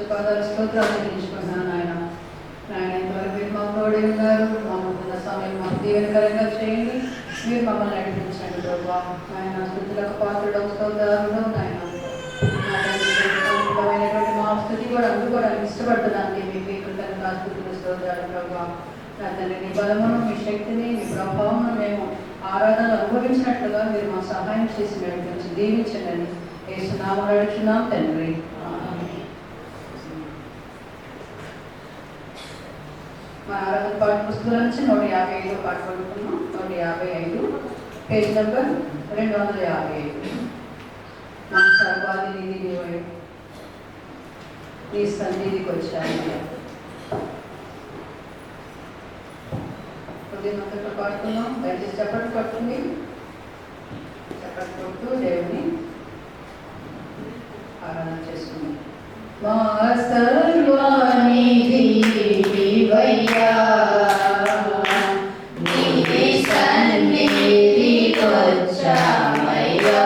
పరిశుద్ధ పాదాలు స్తోత్రాలు చెల్లించుకుంటున్నాను నాయన. నాయన ఇంతవరకు మీరు మాకు తోడే ఉన్నారు. మాకున్న సమయం మాకు దీవెనకరంగా చేయండి. మీరు మమ్మల్ని నడిపించండి ప్రభా. ఆయన స్థుతులకు పాత్రలో స్తోత్రాలు నాయన. మా స్థుతి కూడా అందుకోవడానికి ఇష్టపడుతున్నాను. మీకు కృతజ్ఞతలు స్థుతులు స్తోత్రాలు ప్రభా. తండ్రి నీ బలమును మీ శక్తిని మీ ప్రభావమును మేము ఆరాధనలు అనుభవించినట్లుగా మీరు మా సహాయం చేసి నడిపించి దీవించండి. యేసు నామములో అడుగుచున్నాం తండ్రి. మన ఆరాధన పాఠ పుస్తకం నుంచి 155 పాట పడుకున్నాం. 155 పేజ్ నెంబర్ 255. మన సర్వాధిని నీ సన్నిధికి వచ్చాను. కొద్దిమంతలో పాడుతున్నాం. దయచేసి చప్పట్లు పడుతుంది. చప్పట్లు కొడుతూ దేవుని ఆరాధన చేస్తున్నాం. మా సర్వానిధి నీవయ్యా, నీ సన్నిధికి వచ్చామయ్యా.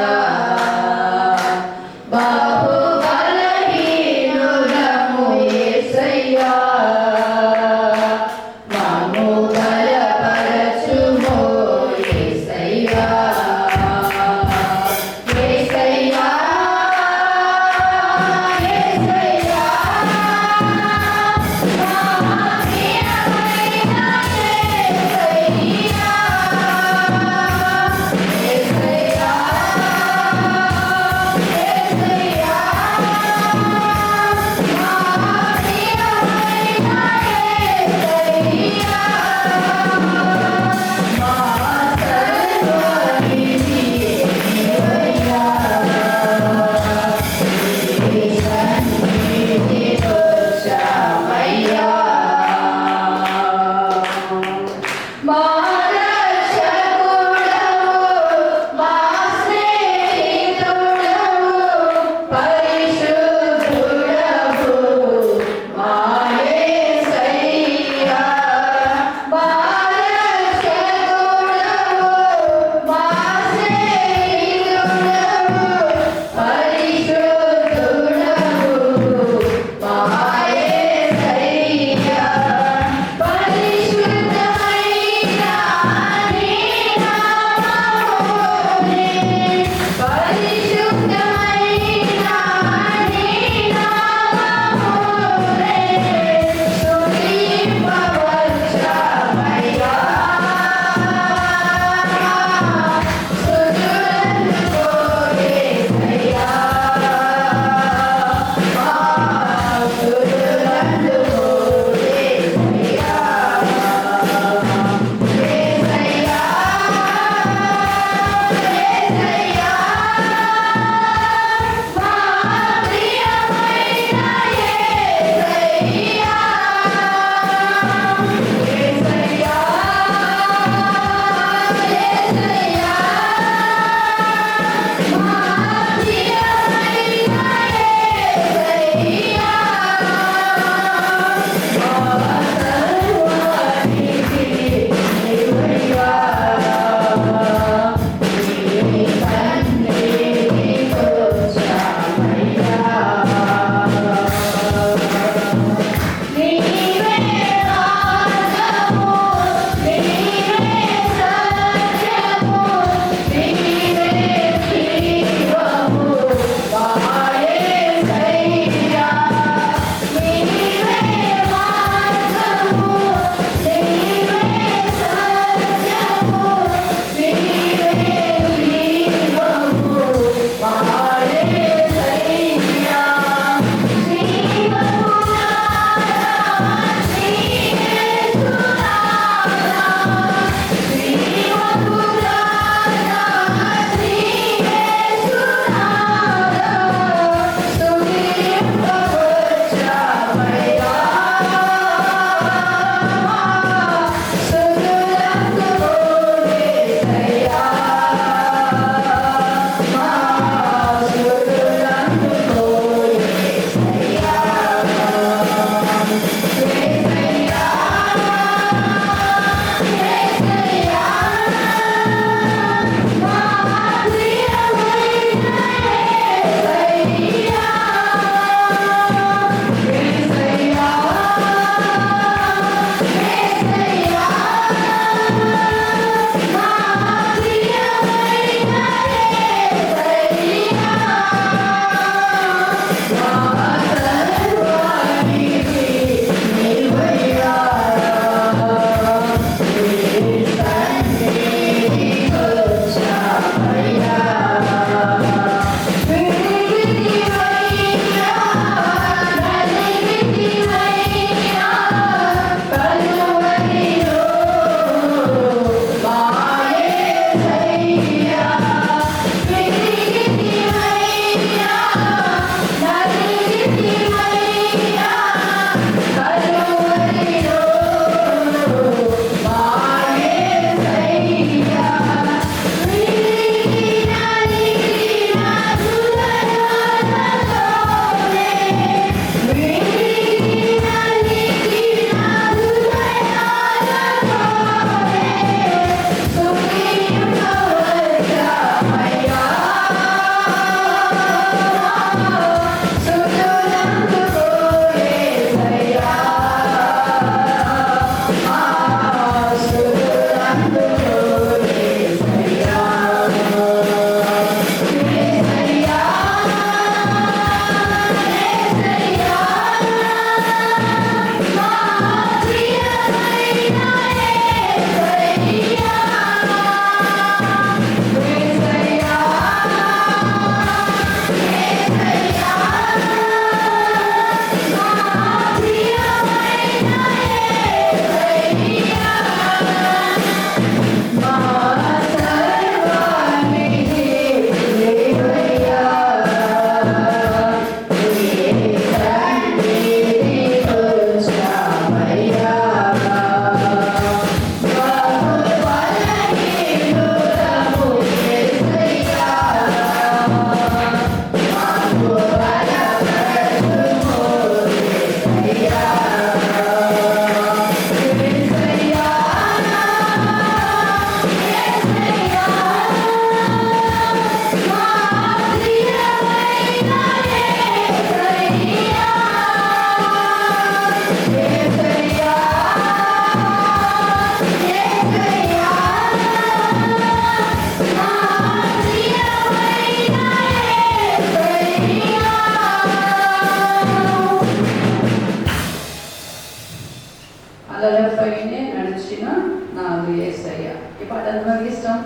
ఎంతమందికి ఇష్టం?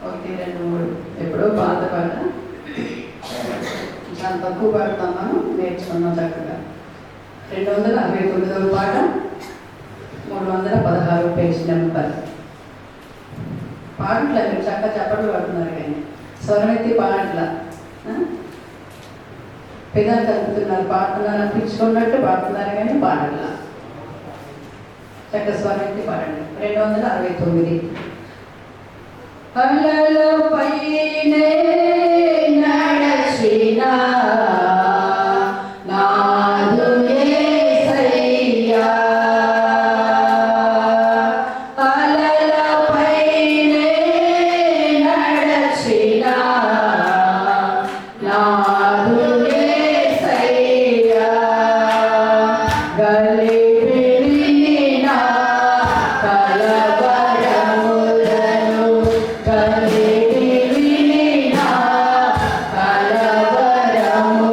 1, 2, 3 ఎప్పుడో పాత పాట, చాలా తక్కువ పాడతాం మనం, నేర్చుకున్నాం చక్కగా. 269వ పాట, 316 పేజ్ నెంబర్. పాడట్లే మీరు చక్కగా చెప్పట్లు పడుతున్నారు కానీ స్వరమెత్తి పాడట్లా, పెదాలు కలుపుతున్నారు, పాడుతున్నారు అనిపించుకున్నట్టు పాడుతున్నారు కానీ పాడట్లా. చక్క స్వరమెత్తి పాడండి. 269. అలలపైనే నడచిన నాదు యేసయ్యా, అలలపైనే నడచిన నాదు యేసయ్యా, గలిబిలిన కలవరములను కలిబిలిన కలవరములను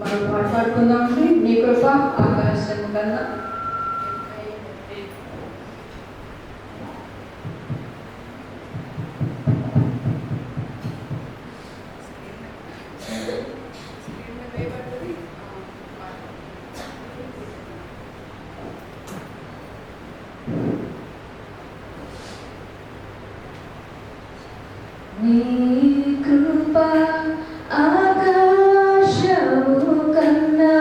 మనం మాట్లాడుకుందామండి. నీ కృప ఆకాశం కన్నా నీ కృప ఆకాశము కన్నా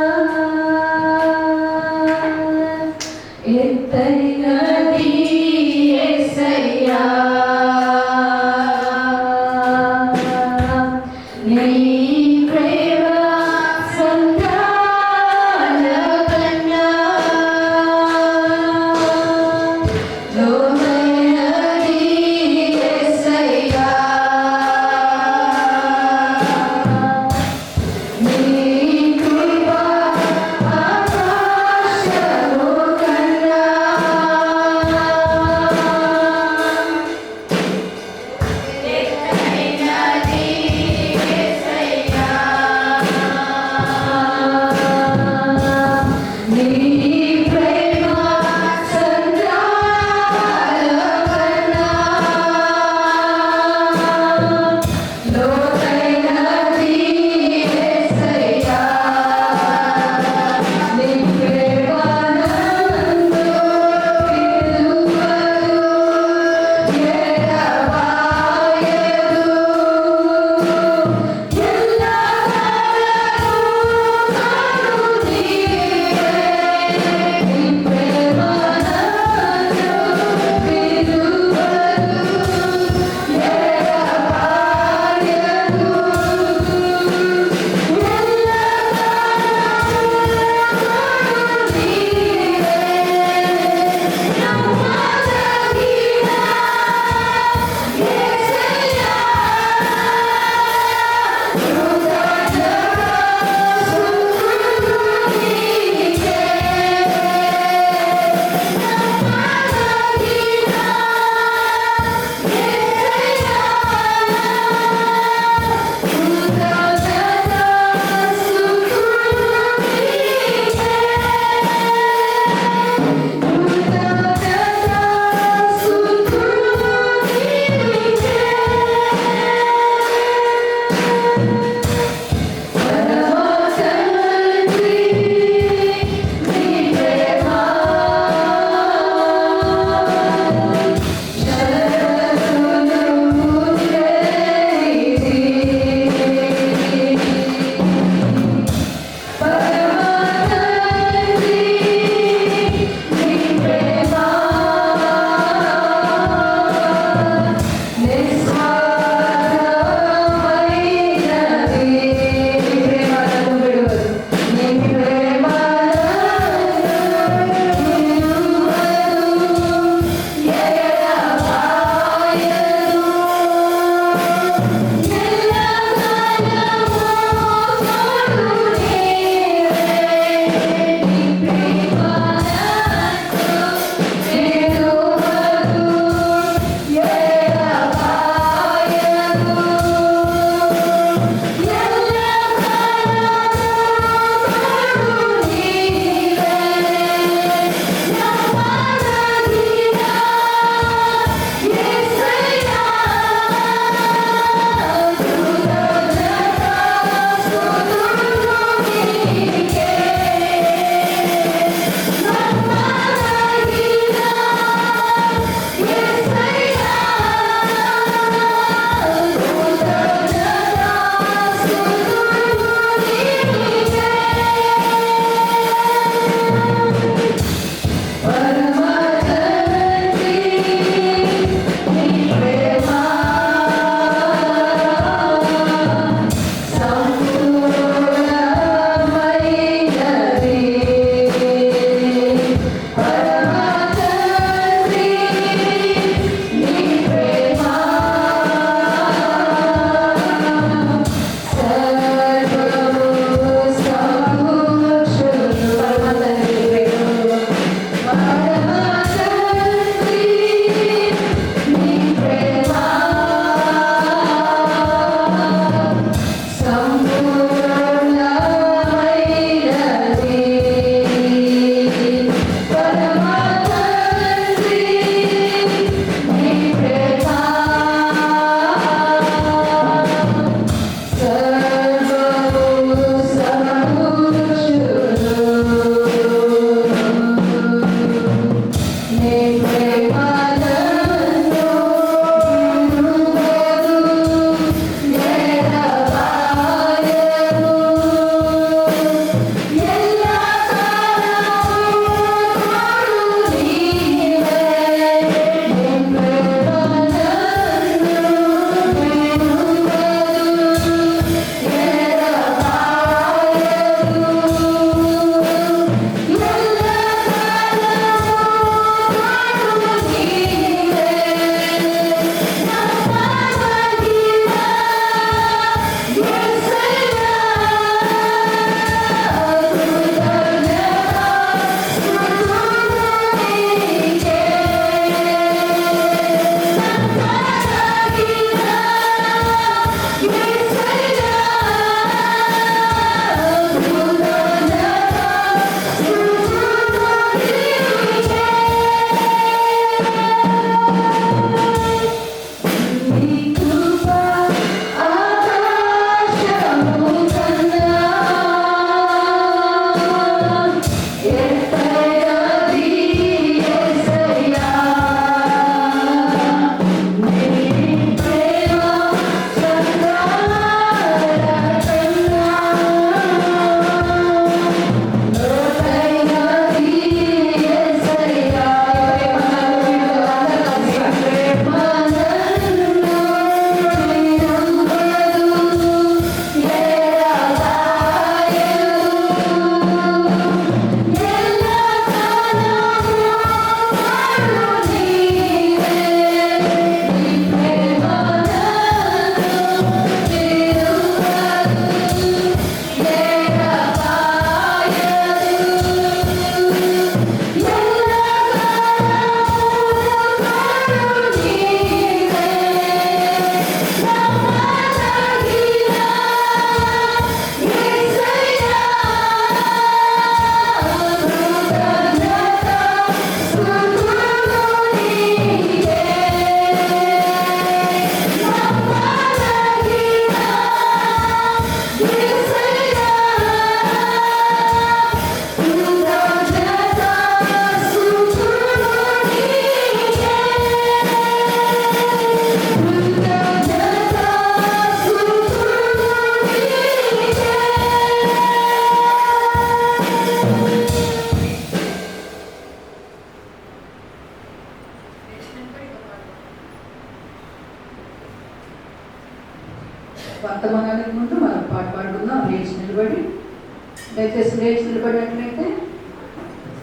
దయచేసి లేచి నిలబడినట్లయితే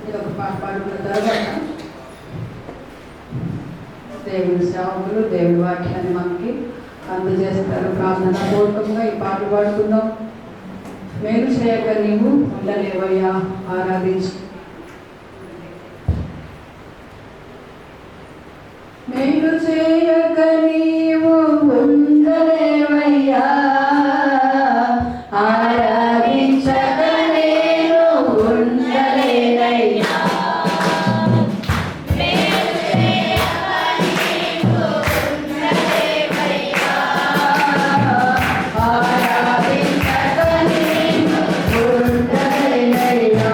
ఇది ఒక పాట పాడుకున్న తర్వాత దేవుని సేవకులు దేవుని వాక్యాన్ని మనకి అందజేస్తారు. ప్రార్థన పూర్వకంగా ఈ పాటలు పాడుకుందాం. మేలు చేయక నీవు ఉండలేవయ్యా ఆరాధించు. మేలు చేయక నీవు ఉండలేవయ్యా ఆరాధించక నేను ఉండలేనయ్యా. ఆరాధించక నేను ఉండలేనయ్యా.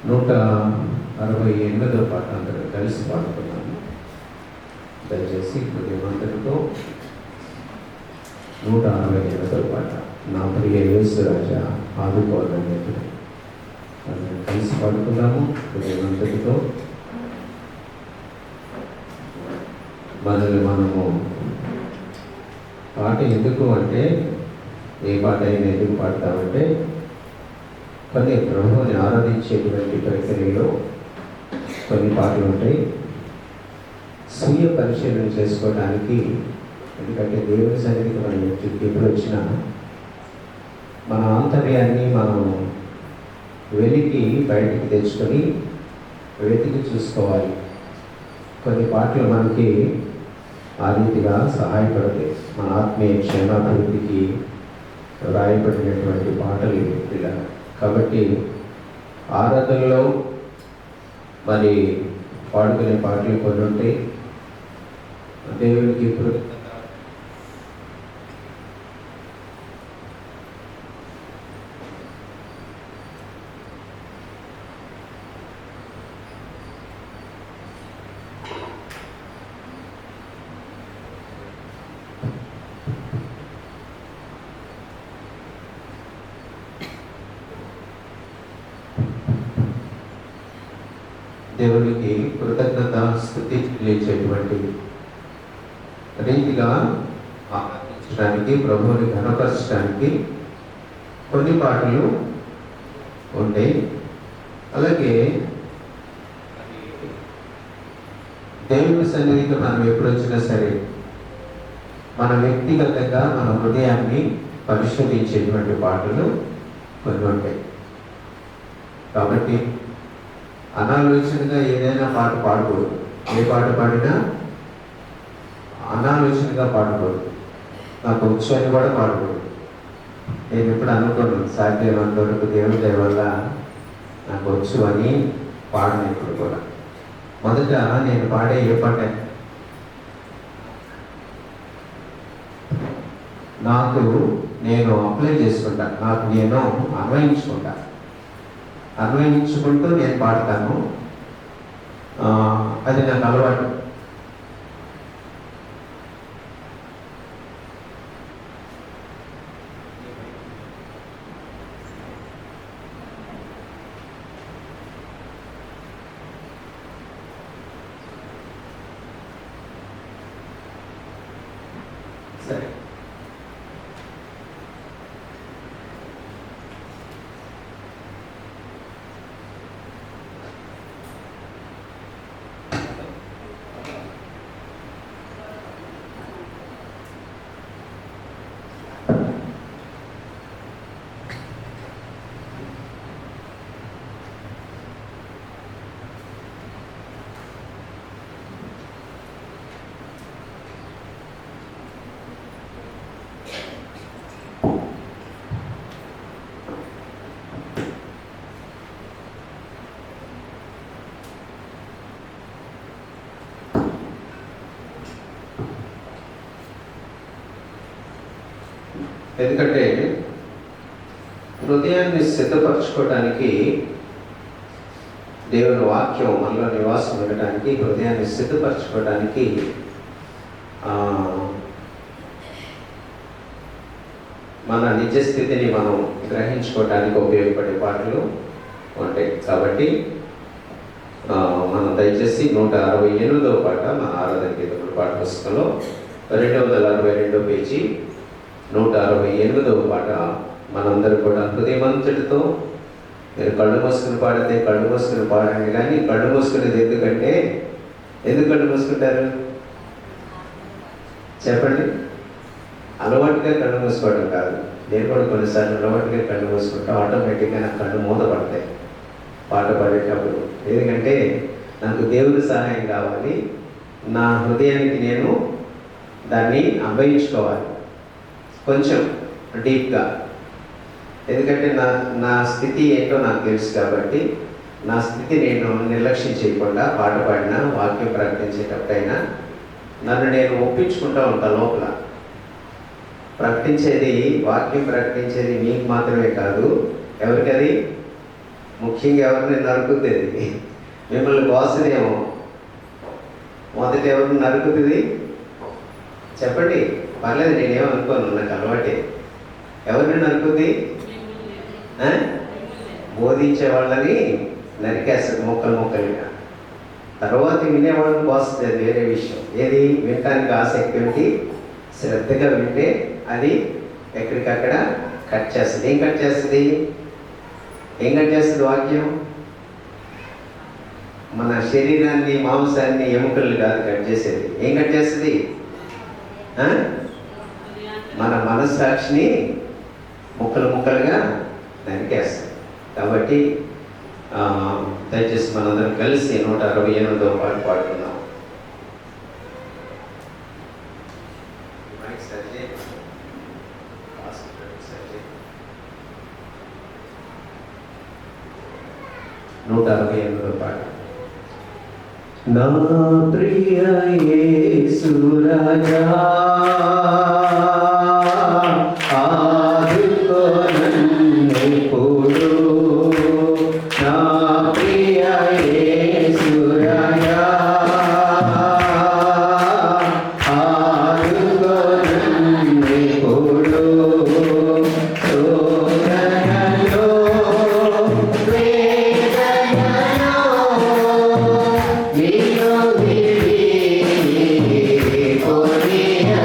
168వ పాట అందరూ కలిసి పాడుతున్నాము. దయచేసి హృదయమంతటితో 168వ పాట నా ప్రియ యేసు రాజా ఆదుకోవాలని అందరం కలిసి పాడుతున్నాము. హృదయమంతటితో మనల్ని మనము పాట ఎందుకు అంటే, ఏ పాట అయినా ఎందుకు పాడతామంటే, కొన్ని ప్రభువుని ఆరాధించేటువంటి ప్రక్రియలో కొన్ని పాటలు ఉంటాయి. స్వీయ పరిశీలన చేసుకోవడానికి, ఎందుకంటే దేవుని సన్నిధికి మనం ఎప్పుడు వచ్చినా మన ఆంతర్యాన్ని మనం వెలికి బయటికి తెచ్చుకొని వెతికి చూసుకోవాలి. కొన్ని పాటలు మనకి ఆ రీతిగా సహాయపడతాయి. మన ఆత్మీయ క్షేమాభివృద్ధికి రాయబడినటువంటి పాటలు ఇలా. కాబట్టి ఆరాధనలో మరి పాడుకునే పాటలు కొన్ని ఉంటాయి. దేవునికి ఇప్పుడు దేవునికి కృతజ్ఞత స్తుతి తెలియచేటువంటి రీతిగా ఆరాధించడానికి, ప్రభువుని ఘనపరచడానికి కొన్ని పాటలు ఉంటాయి. అలాగే దేవుని సన్నిధికి మనం ఎప్పుడు వచ్చినా సరే మన వ్యక్తిగతంగా మన హృదయాన్ని పరిశోధించేటువంటి పాటలు కొన్ని ఉంటాయి. కాబట్టి అనాలోచనగా ఏదైనా పాట పాడకూడదు. ఏ పాట పాడినా అనాలోచనగా పాడకూడదు. నాకు వచ్చు అని కూడా పాడకూడదు. నేను ఎప్పుడు అనుకోను, సాధ్యమైనంత వరకు దేవుని దయ వల్ల నాకు వచ్చు అని పాడను ఇప్పుడు కూడా. మొదట నేను పాడే ఏ పాట నాకు నేను అప్లై చేసుకుంటా, నాకు నేను అన్వయించుకుంటూ నేను పాడతాను. అది నాకు అలవాటు. సరే, ఎందుకంటే హృదయాన్ని సిద్ధపరచుకోవడానికి, దేవుని వాక్యం మనలో నివాసం ఉండటానికి, హృదయాన్ని సిద్ధపరచుకోవడానికి మన నిజస్థితిని మనం గ్రహించుకోవడానికి ఉపయోగపడే పాటలు ఉంటాయి. కాబట్టి మనం దయచేసి 168వ పాట మన ఆరాధన గీతముల పాట పుస్తకంలో 262 పేజీ 168వ పాట మనందరూ కూడా హృదయమంతటితో, మీరు కళ్ళు మూసుకుని పాడితే కళ్ళు మూసుకుని పాడండి. కానీ కళ్ళు మూసుకునేది ఎందుకు కళ్ళు మూసుకుంటారు చెప్పండి? అలవాటుగా కళ్ళు మూసుకోవడం కాదు. నేను కూడా కొన్నిసార్లు అలవాటుగా కళ్ళు మూసుకుంటాం. ఆటోమేటిక్గా నాకు కళ్ళు మూత పడతాయి పాట పాడేటప్పుడు. ఎందుకంటే నాకు దేవుని సహాయం కావాలి. నా హృదయానికి నేను దాన్ని అన్వయించుకోవాలి కొంచెం డీప్గా. ఎందుకంటే నా స్థితి ఏంటో నాకు తెలుసు. కాబట్టి నా స్థితి నేను నిర్లక్ష్యం చేయకుండా పాట పాడినా, వాక్యం ప్రకటించేటప్పుడైనా నన్ను నేను ఒప్పించుకుంటూ ఉంటాను. లోపల వాక్యం ప్రకటించేది మీకు మాత్రమే కాదు. ఎవరికది? ముఖ్యంగా ఎవరిని నరుకుతుంది? మిమ్మల్ని కోసదేమో. మొదట ఎవరిని నరుకుతుంది చెప్పండి, పర్లేదు, నేనేమనుకోను, నాకు అలవాటే. ఎవరిని నరుకుతుంది? బోధించే వాళ్ళని నరికేస్తుంది ముక్కలు ముక్కలుగా. తర్వాత వినేవాళ్ళని కోస్తుంది, అది వేరే విషయం. ఏది? వినటానికి ఆసక్తి ఉండి శ్రద్ధగా వింటే అది ఎక్కడికక్కడ కట్ చేస్తుంది. ఏం కట్ చేస్తుంది? ఏం కట్ చేస్తుంది వాక్యం? మన శరీరాన్ని, మాంసాన్ని, ఎముకలు కాదు కట్ చేసేది. ఏం కట్ చేస్తుంది? మన మనస్సాక్షిని ముక్కలు ముక్కలుగా నరికేస్తుంది. కాబట్టి దయచేసి మనందరం కలిసి 168వ పాట పాడుకుందాం. పాట. నా ప్రియ యేసు రాజా ఆదుకో నన్నెప్పుడు, నా ప్రియ యేసు రాజా ఆదుకో నన్నెప్పుడు, శోధనలో వేదనలో నిన్ను విడిపోనియను.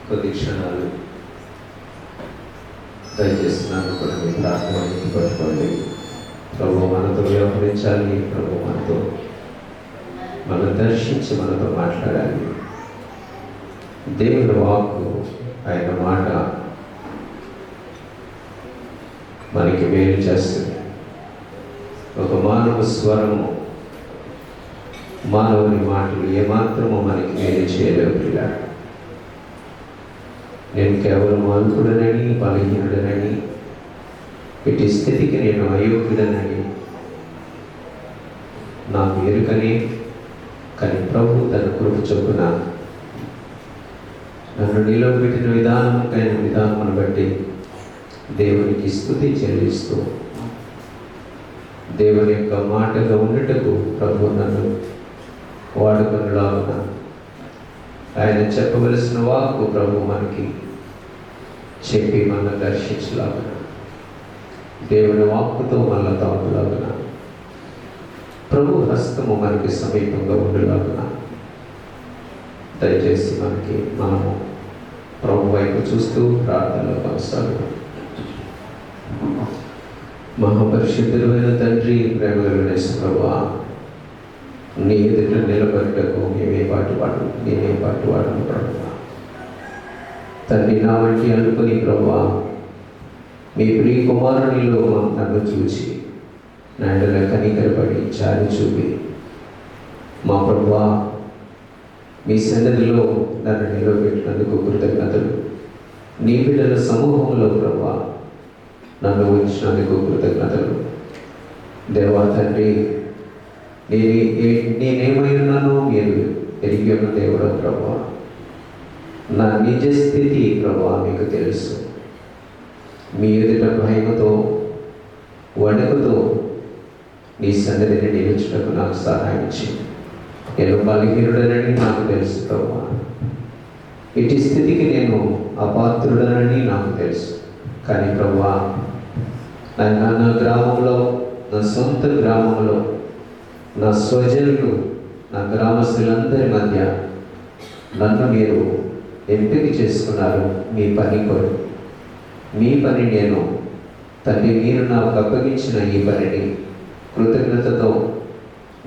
కొద్ది క్షణాలు దయచేస్తున్నాను కూడా మీ ప్రార్థన పట్టుకోండి. ప్రభు మనతో వ్యవహరించాలి, ప్రభు మనతో మనం దర్శించి మనతో మాట్లాడాలి. దేవుని వాక్కు, ఆయన మాట మనకి మేలు చేస్తుంది. ఒక మానవ స్వరము, మానవుని మాటలు ఏమాత్రమో మనకి మేలు చేయలేవు. పిల్ల నేను కేవలం అల్పుడనని, బలహీనుడనని, ఇటు స్థితికి నేను అయోగ్యుడనని నాకు ఎరుకని, కానీ ప్రభు తన కృప చొప్పున నన్ను నిలబెట్టిన విధానమును బట్టి దేవునికి స్తుతి చెల్లిస్తూ దేవుని యొక్క మాటగా ఉండటకు ప్రభు నన్ను వాడుకొనులాగున ఆయన చెప్పవలసిన వాక్కు ప్రభు మనకి చెప్పి మన దర్శించలాగున, దేవుని వాక్కుతో మన తాకులాగున, ప్రభు హస్తము మనకి సమీపంగా ఉండేలాగున దయచేసి మనము ప్రభు వైపు చూస్తూ ప్రార్థనలో కొనసాగుతాం. మహాపరిశుద్ధుడైన తండ్రి, ప్రేమగల ప్రభువా, నీ ఎదుట నిలబడటకు మేమే పాటువాడము ప్రభువా. తండ్రి, నా వంటి అనుకుని ప్రభువా మీ ప్రియ కుమారునిలో నన్ను చూసి నాయన కనికరపడి చాలి చూపి మా ప్రభువా మీ సన్నిధిలో నన్ను నిలబెట్టినందుకు కృతజ్ఞతలు. నీ బిడ్డల సమూహంలో ప్రభువా నన్ను ఉంచినందుకు కృతజ్ఞతలు. దేవా తండ్రి, నేనేమై ఉన్నానో మీరు ఎరిగి ఉన్న దేవుడు ప్రభువా. నా నిజ స్థితి ప్రభువా మీకు తెలుసు. మీ ఎదుట భయముతో వణుకుతో నీ సన్నిధిని నిలుచుటకు నాకు సహాయం చేయి. నేను బలహీనుడనని నాకు తెలుసు ప్రభువా. ఇటు స్థితికి నేను అపాత్రుడనని నాకు తెలుసు. కానీ ప్రభువా, నా గ్రామంలో, నా సొంత గ్రామంలో, నా స్వజనులు, నా గ్రామస్తులందరి మధ్య నన్ను మీరు ఎంపిక చేసుకున్నారు మీ పని కొరకు. మీ పని నేను తండ్రి, మీరు నాకు అప్పగించిన ఈ పనిని కృతజ్ఞతతో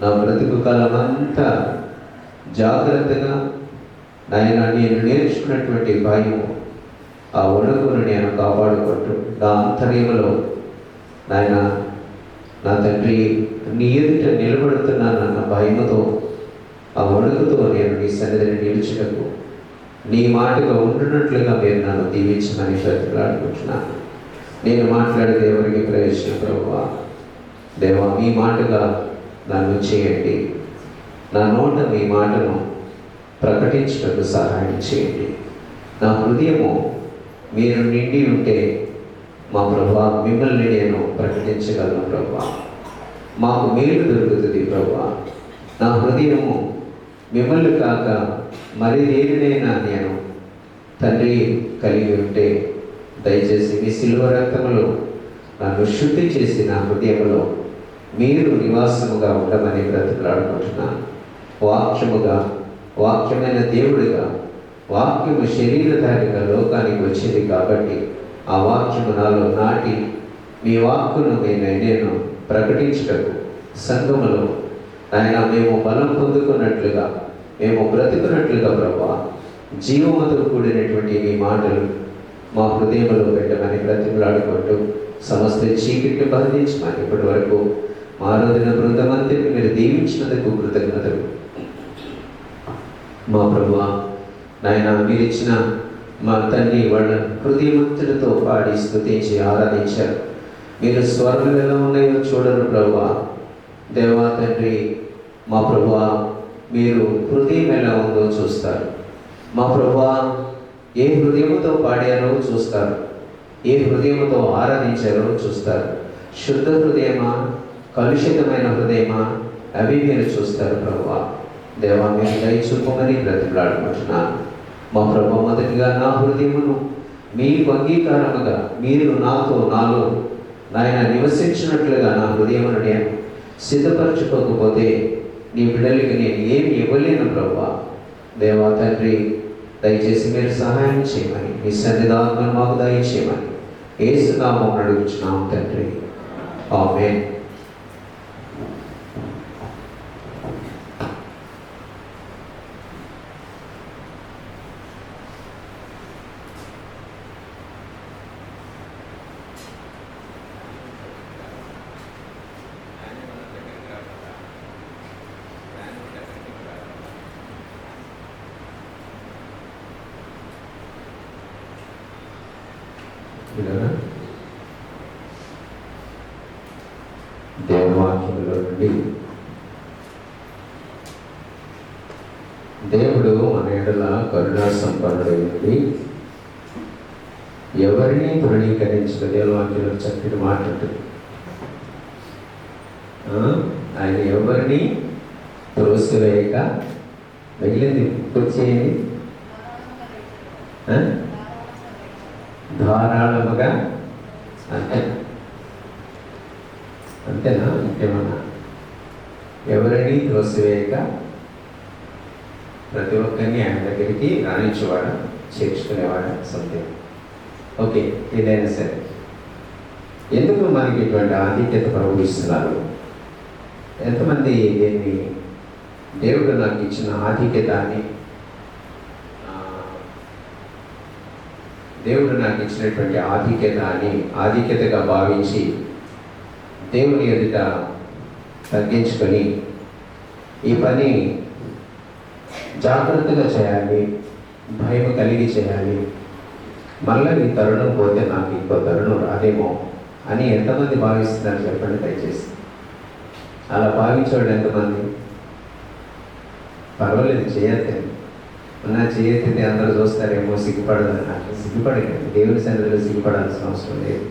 నా బ్రతుకు కాలం అంతా జాగ్రత్తగా నాయన నేను నేర్చుకున్నటువంటి భయం, ఆ వణుకును నేను కాపాడుకుంటూ నా అంతర్యంలో నాయన నా తండ్రి నీ ఎదుట నిలబడుతున్నానన్న భయముతో, ఆ వణుకుతో నేను నీ సన్నిధిని నిలుచుటకు నీ మాటగా ఉంటున్నట్లుగా మీరు నన్ను దీవించమని బ్రతిలాడుకుంటున్నాను. నేను మాట్లాడేది ఎవరికి ప్రయోజనం ప్రభువా. దేవా, మీ మాటగా నన్ను చేయండి. నా నోట మీ మాటను ప్రకటించడానికి సహాయం చేయండి. నా హృదయము మీరు నిండి ఉంటే మా ప్రభువా మిమ్మల్ని నేను ప్రకటించగలను ప్రభువా. మాకు మేలు దొరుకుతుంది ప్రభువా. నా హృదయము మిమ్మల్ని కాక మరి దేనినైనా నేను తండ్రి కలిగి ఉంటే దయచేసి మీ శిలువ రక్తములో నన్ను శుద్ధి చేసి నా హృదయంలో మీరు నివాసముగా ఉండమని బ్రతిలాడుకుంటున్నాను. వాక్యమైన దేవుడిగా, వాక్యము శరీరధారిగా లోకానికి వచ్చింది కాబట్టి ఆ వాక్యము నాలో నాటి మీ వాక్కును నేను ప్రకటించటకు సంఘములో ఆయన మేము బలం పొందుకున్నట్లుగా, మేము బ్రతుకున్నట్లుగా ప్రభువా జీవముతో కూడినటువంటి మీ మాటలు మా హృదయంలో పెట్టమని బ్రతిమలాడుకుంటూ సమస్త చీకటిని బంధించమని ఇప్పటి వరకు మా రోజున బృందమంతిని మీరు దీవించినందుకు కృతజ్ఞతలు. మా ప్రభువా నాయన, మీరు ఇచ్చిన మా తండ్రి వాళ్ళ హృదయమంతులతో పాడి స్తుతించి ఆరాధించారు. మీరు స్వర్గం ఎలా ఉన్నాయో చూడరు ప్రభువా. దేవా తండ్రి, మా ప్రభువా మీరు హృదయం ఎలా ఉందో చూస్తారు. మా ప్రభువా ఏ హృదయముతో పాడారో చూస్తారు, ఏ హృదయముతో ఆరాధించారో చూస్తారు. శుద్ధ హృదయమా, కలుషితమైన హృదయమా, అవి మీరు చూస్తారు ప్రభువా. దేవా, మీరు దయచూపమని బ్రతిమలాడుకుంటున్నాను. మా ప్రభు, మొదటిగా నా హృదయమును మీకు అంగీకారముగా మీరు నాలో నాయన నివసించినట్లుగా నా హృదయమును నేను సిద్ధపరచుకోకపోతే నీ బిడ్డలకి నేను ఏమి ఇవ్వలేను ప్రభువా. దేవా తండ్రి, దయచేసి మీరు సహాయం చేయమని, మీ సన్నిధానం మాకు దయచేయమని యేసు నామమున అడుగుచున్నాం తండ్రి. ఆమేన్. దేవవాక్యంలో నుండి దేవుడు మన ఎడల కరుణా సంపన్నుడై ఉండి ఎవరిని తృణీకరించిన దేవవాక్యంలో చక్కటి మాట్లాడుతుంది. ఆయన ఎవరిని త్రోసివేయక మిగిలింది పూర్తి చేయండి. ధారాళముగా అంతేనా? ఇంకేమన్నా? ఎవరిని త్రోసివేయక ప్రతి ఒక్కరిని ఆయన దగ్గరికి రాణించేవాడా, చేర్చుకునేవాడా, సంథింగ్. ఓకే, ఏదైనా సరే ఎందుకు మనకి ఇటువంటి ఆధిక్యత ప్రవహిస్తున్నారు? ఎంతమంది దీన్ని దేవుడు నాకు ఇచ్చిన ఆధిక్యత అని దేవుడు నాకు ఇచ్చినటువంటి ఆధిక్యత అని ఆధిక్యతగా భావించి దేవుని ఎదుట తగ్గించుకొని ఈ పని జాగ్రత్తగా చేయాలి, భయం కలిగి చేయాలి, మళ్ళీ ఈ తరుణం పోతే నాకు ఇంకో తరుణం రాదేమో అని ఎంతమంది భావిస్తున్నారు చెప్పండి దయచేసి. అలా భావించేవాడు ఎంతమంది? పర్వాలేదు, చేయొద్దండి. నా చేయెత్తితే అందరూ చూస్తారేమో, సిగ్గుపడదని. నాకు సిగ్గుపడకండి, దేవుని సన్నిధిలో సిగ్గుపడాల్సిన అవసరం లేదు.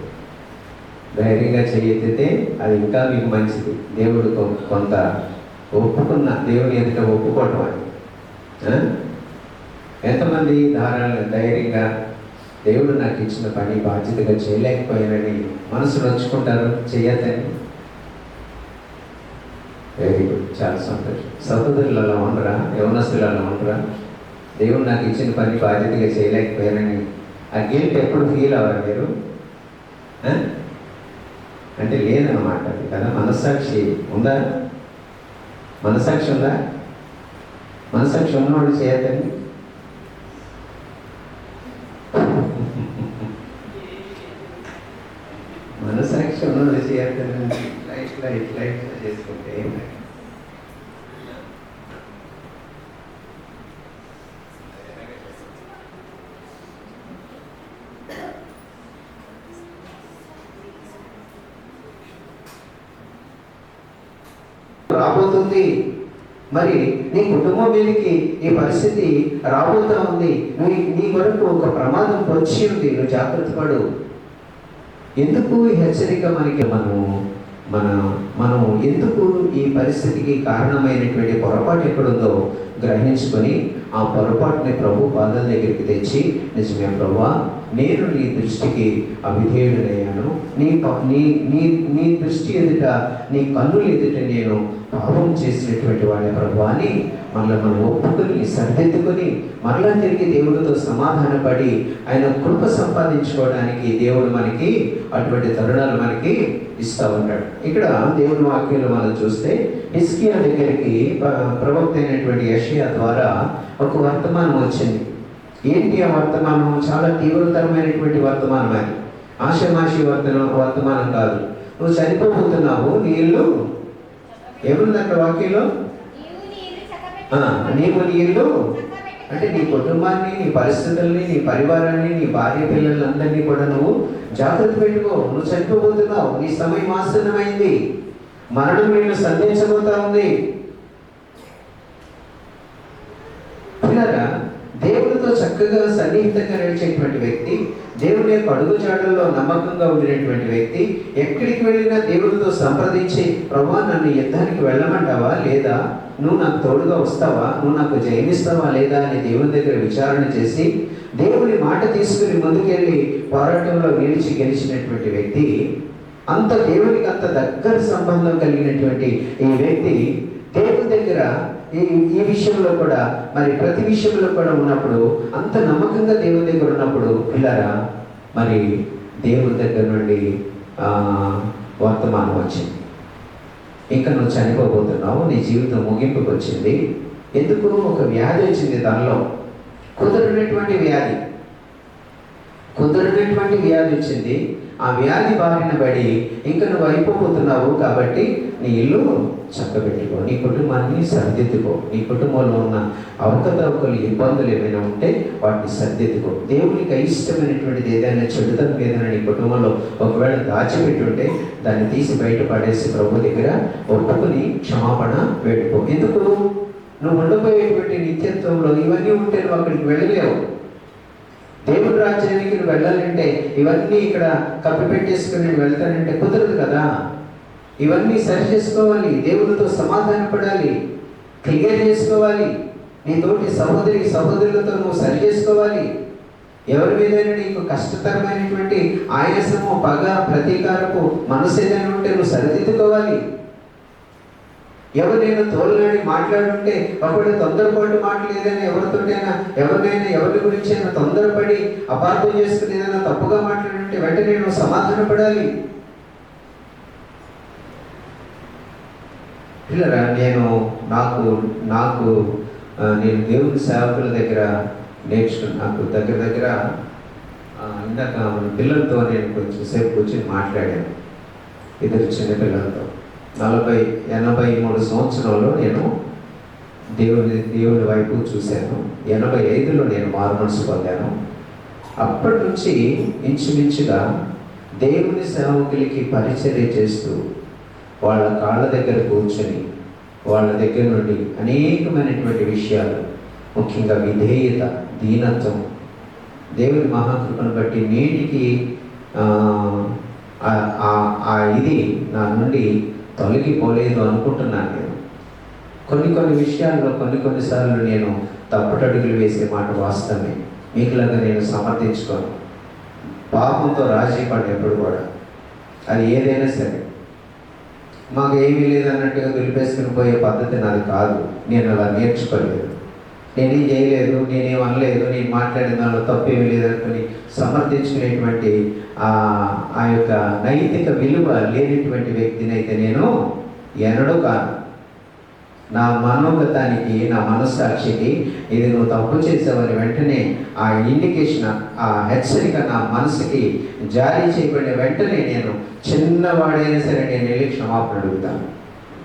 ధైర్యంగా చేయెత్తితే అది ఇంకా మీకు మంచిది. దేవుడు కొంత ఒప్పుకున్న దేవుని ఎదుట ఒప్పుకోవటం అని. ఎంతమంది ధైర్యంగా దేవుడు నాకు ఇచ్చిన పని బాధ్యతగా చేయలేకపోయానని మనసు నొచ్చుకుంటారు చేయొద్దని? వెరీ గుడ్, చాలా సంతోషం. సహోదరులు అలా ఉండరా? యవనస్తులు అలా ఉండరా? దేవుడు నాకు ఇచ్చిన పని బాధ్యతగా చేయలేకపోయానని ఆ గిల్ట్ ఎప్పుడు ఫీల్ అవ్వరు మీరు? అంటే లేదన్నమాట అది కదా. మనస్సాక్షి ఉందా? మనస్సాక్షి ఉందా? మనస్సాక్షి ఉన్నవాడు చేయొద్దండి. మనస్సాక్షి ఉన్నవాడు చేయొద్దండి. లైట్ చేసుకుంటే రాబోతుంది. మరి నీ కుటుంబం మీదకి ఈ పరిస్థితి రాబోతా ఉంది. నీ వరకు ఒక ప్రమాదం వచ్చి ఉంది. నువ్వు జాగ్రత్త పడు. ఎందుకు ఈ హెచ్చరిక మనకి? మనం ఎందుకు ఈ పరిస్థితికి కారణమైనటువంటి పొరపాటు ఎక్కడుందో గ్రహించుకొని ఆ పొరపాటుని ప్రభు పాదాల దగ్గరికి తెచ్చి, నిజమే ప్రభువా, నేను నీ దృష్టికి అవిధేయుడనయ్యాను, నీ దృష్టి ఎదుట, నీ కన్నుల ఎదుట నేను పాపం చేసినటువంటి వాడే ప్రభువా అని మనం ఒప్పుకొని సరిదిద్దుకొని మరలా తిరిగి దేవుడితో సమాధానపడి ఆయన కృప సంపాదించుకోవడానికి దేవుడు మనకి అటువంటి తరుణాలు మనకి ఇస్తూ ఉంటాడు. ఇక్కడ దేవుని వాక్యంలో మనం చూస్తే హిజ్కియా దగ్గరికి ప్రవక్త అయినటువంటి యెషయా ద్వారా ఒక వర్తమానం వచ్చింది. ఏంటి ఆ వర్తమానం? చాలా తీవ్రతరమైనటువంటి వర్తమానం. అది ఆషమాషి వర్తమానం కాదు. నువ్వు చనిపోతున్నావు, నీళ్ళు ఏముంది అక్కడ వాక్యంలో? నీవు నీళ్ళు అంటే నీ కుటుంబాన్ని, నీ పరిస్థితుల్ని, నీ పరివారాన్ని, నీ భార్య పిల్లలందరినీ కూడా నువ్వు జాగ్రత్త పెట్టుకో. నువ్వు చనిపోతున్నావు, నీ సమయం ఆసన్నమైంది, మరణం నిన్ను సంధించబోతా ఉంది. పిల్లరా, దేవుడితో చక్కగా సన్నిహితంగా నడిచేటువంటి వ్యక్తి, దేవుని యొక్క అడుగుజాడల్లో నమ్మకంగా ఉండినటువంటి వ్యక్తి ఎక్కడికి వెళ్ళినా దేవుడితో సంప్రదించి, ప్రభువా నన్ను యుద్ధానికి వెళ్ళమంటావా లేదా, నువ్వు నాకు తోడుగా వస్తావా, నువ్వు నాకు జయమిస్తావా లేదా అని దేవుని దగ్గర విచారణ చేసి దేవుని మాట తీసుకుని ముందుకెళ్ళి పోరాటంలో నిలిచి గెలిచినటువంటి వ్యక్తి, అంత దేవునికి అంత దగ్గర సంబంధం కలిగినటువంటి ఈ వ్యక్తి దేవుని దగ్గర ఈ విషయంలో కూడా, మరి ప్రతి విషయంలో కూడా ఉన్నప్పుడు, అంత నమ్మకంగా దేవుని దగ్గర ఉన్నప్పుడు పిల్లరా, మరి దేవుని దగ్గర నుండి వర్తమానం వచ్చింది. ఇంకా నువ్వు చనిపోబోతున్నావు, నీ జీవితం ముగింపుకు వచ్చింది. ఎందుకు? ఒక వ్యాధి వచ్చింది తనలో, కుదరనటువంటి వ్యాధి వచ్చింది. ఆ వ్యాధి బారిన పడి ఇంకా నువ్వు అయిపోతున్నావు కాబట్టి నీ ఇల్లు చక్కబెట్టుకో, నీ కుటుంబాన్ని సరిదిద్దుకో, నీ కుటుంబంలో ఉన్న అవకతవకలు ఇబ్బందులు ఏమైనా ఉంటే వాటిని సరిదిద్దుకో. దేవునికి అయిష్టమైనటువంటిది ఏదైనా చెడుతనం ఏదైనా నీ కుటుంబంలో ఒకవేళ దాచిపెట్టుంటే దాన్ని తీసి బయట పడేసి ప్రభు దగ్గర ఒప్పుకొని క్షమాపణ వేడుకో. ఎందుకు? నువ్వు ఉండిపోయేటువంటి నిత్యత్వంలో ఇవన్నీ ఉంటే నువ్వు అక్కడికి వెళ్ళలేవు. దేవుని రాజ్యానికి నువ్వు వెళ్ళాలంటే ఇవన్నీ ఇక్కడ కప్పిపెట్టేసుకుని నేను వెళ్తానంటే కుదరదు కదా. ఇవన్నీ సరి చేసుకోవాలి, దేవునితో సమాధాన పడాలి, క్లియర్ చేసుకోవాలి, నీ తోటి సహోదరులతో నువ్వు సరి చేసుకోవాలి. ఎవరి మీదైనా నీకు కష్టతరమైనటువంటి ఆయాసము, పగ, ప్రతీకారపు మనసు ఏదైనా ఉంటే నువ్వు సరిదిద్దుకోవాలి. ఎవరినైనా తోలునాడి మాట్లాడుంటే ఒకవేళ తొందరపాటు మాటలు ఏదైనా ఎవరితోటైనా ఎవరి గురించి అయినా తొందరపడి అపార్థం చేసుకుని ఏదైనా తప్పుగా మాట్లాడుంటే వెంటనే నువ్వు సమాధాన పడాలి. పిల్లరా, నేను దేవుని సేవకుల దగ్గర నేర్చుకుని నాకు దగ్గర ఇందాక మన పిల్లలతో నేను కొంచెం సేపు కూర్చొని మాట్లాడాను, ఇద్దరు చిన్న పిల్లలతో. 83 సంవత్సరంలో నేను దేవుని వైపు చూశాను. 85లో నేను మారుమనసు పొందాను. అప్పటి నుంచి ఇంచుమించుగా దేవుని సేవకులకి పరిచర్య చేస్తూ వాళ్ళ కాళ్ళ దగ్గర కూర్చొని వాళ్ళ దగ్గర నుండి అనేకమైనటువంటి విషయాలు, ముఖ్యంగా విధేయత, దీనత్వం, దేవుని మహాకృపను బట్టి నేటికి ఇది నా నుండి తొలగిపోలేదు అనుకుంటున్నాను. నేను కొన్ని విషయాల్లో కొన్నిసార్లు నేను తప్పుటడుగులు వేసే మాట వాస్తవమే. మీకులాగా నేను సమర్థించుకోను. పాపంతో రాజీ పడినప్పుడు కూడా అది ఏదైనా సరే మాకు ఏమీ లేదన్నట్టుగా దులిపేసుకుని పోయే పద్ధతి నాది కాదు. నేను అలా నేర్చుకోలేదు. నేనేం చేయలేదు, నేనేం అనలేదు, నేను మాట్లాడిన దానిలో తప్పేమీ లేదనుకుని సమర్థించుకునేటువంటి ఆ యొక్క నైతిక విలువ లేనటువంటి వ్యక్తిని అయితే నేను ఎన్నడూ కాను. నా మనోగతానికి, నా మనస్సాక్షికి ఇది నువ్వు తప్పు చేసావని వెంటనే ఆ ఇండికేషన్, ఆ హెచ్చరిక నా మనసుకి జారీ చేయబడిన వెంటనే నేను చిన్నవాడైనా సరే నేను వెళ్ళి క్షమాపణ అడుగుతాను.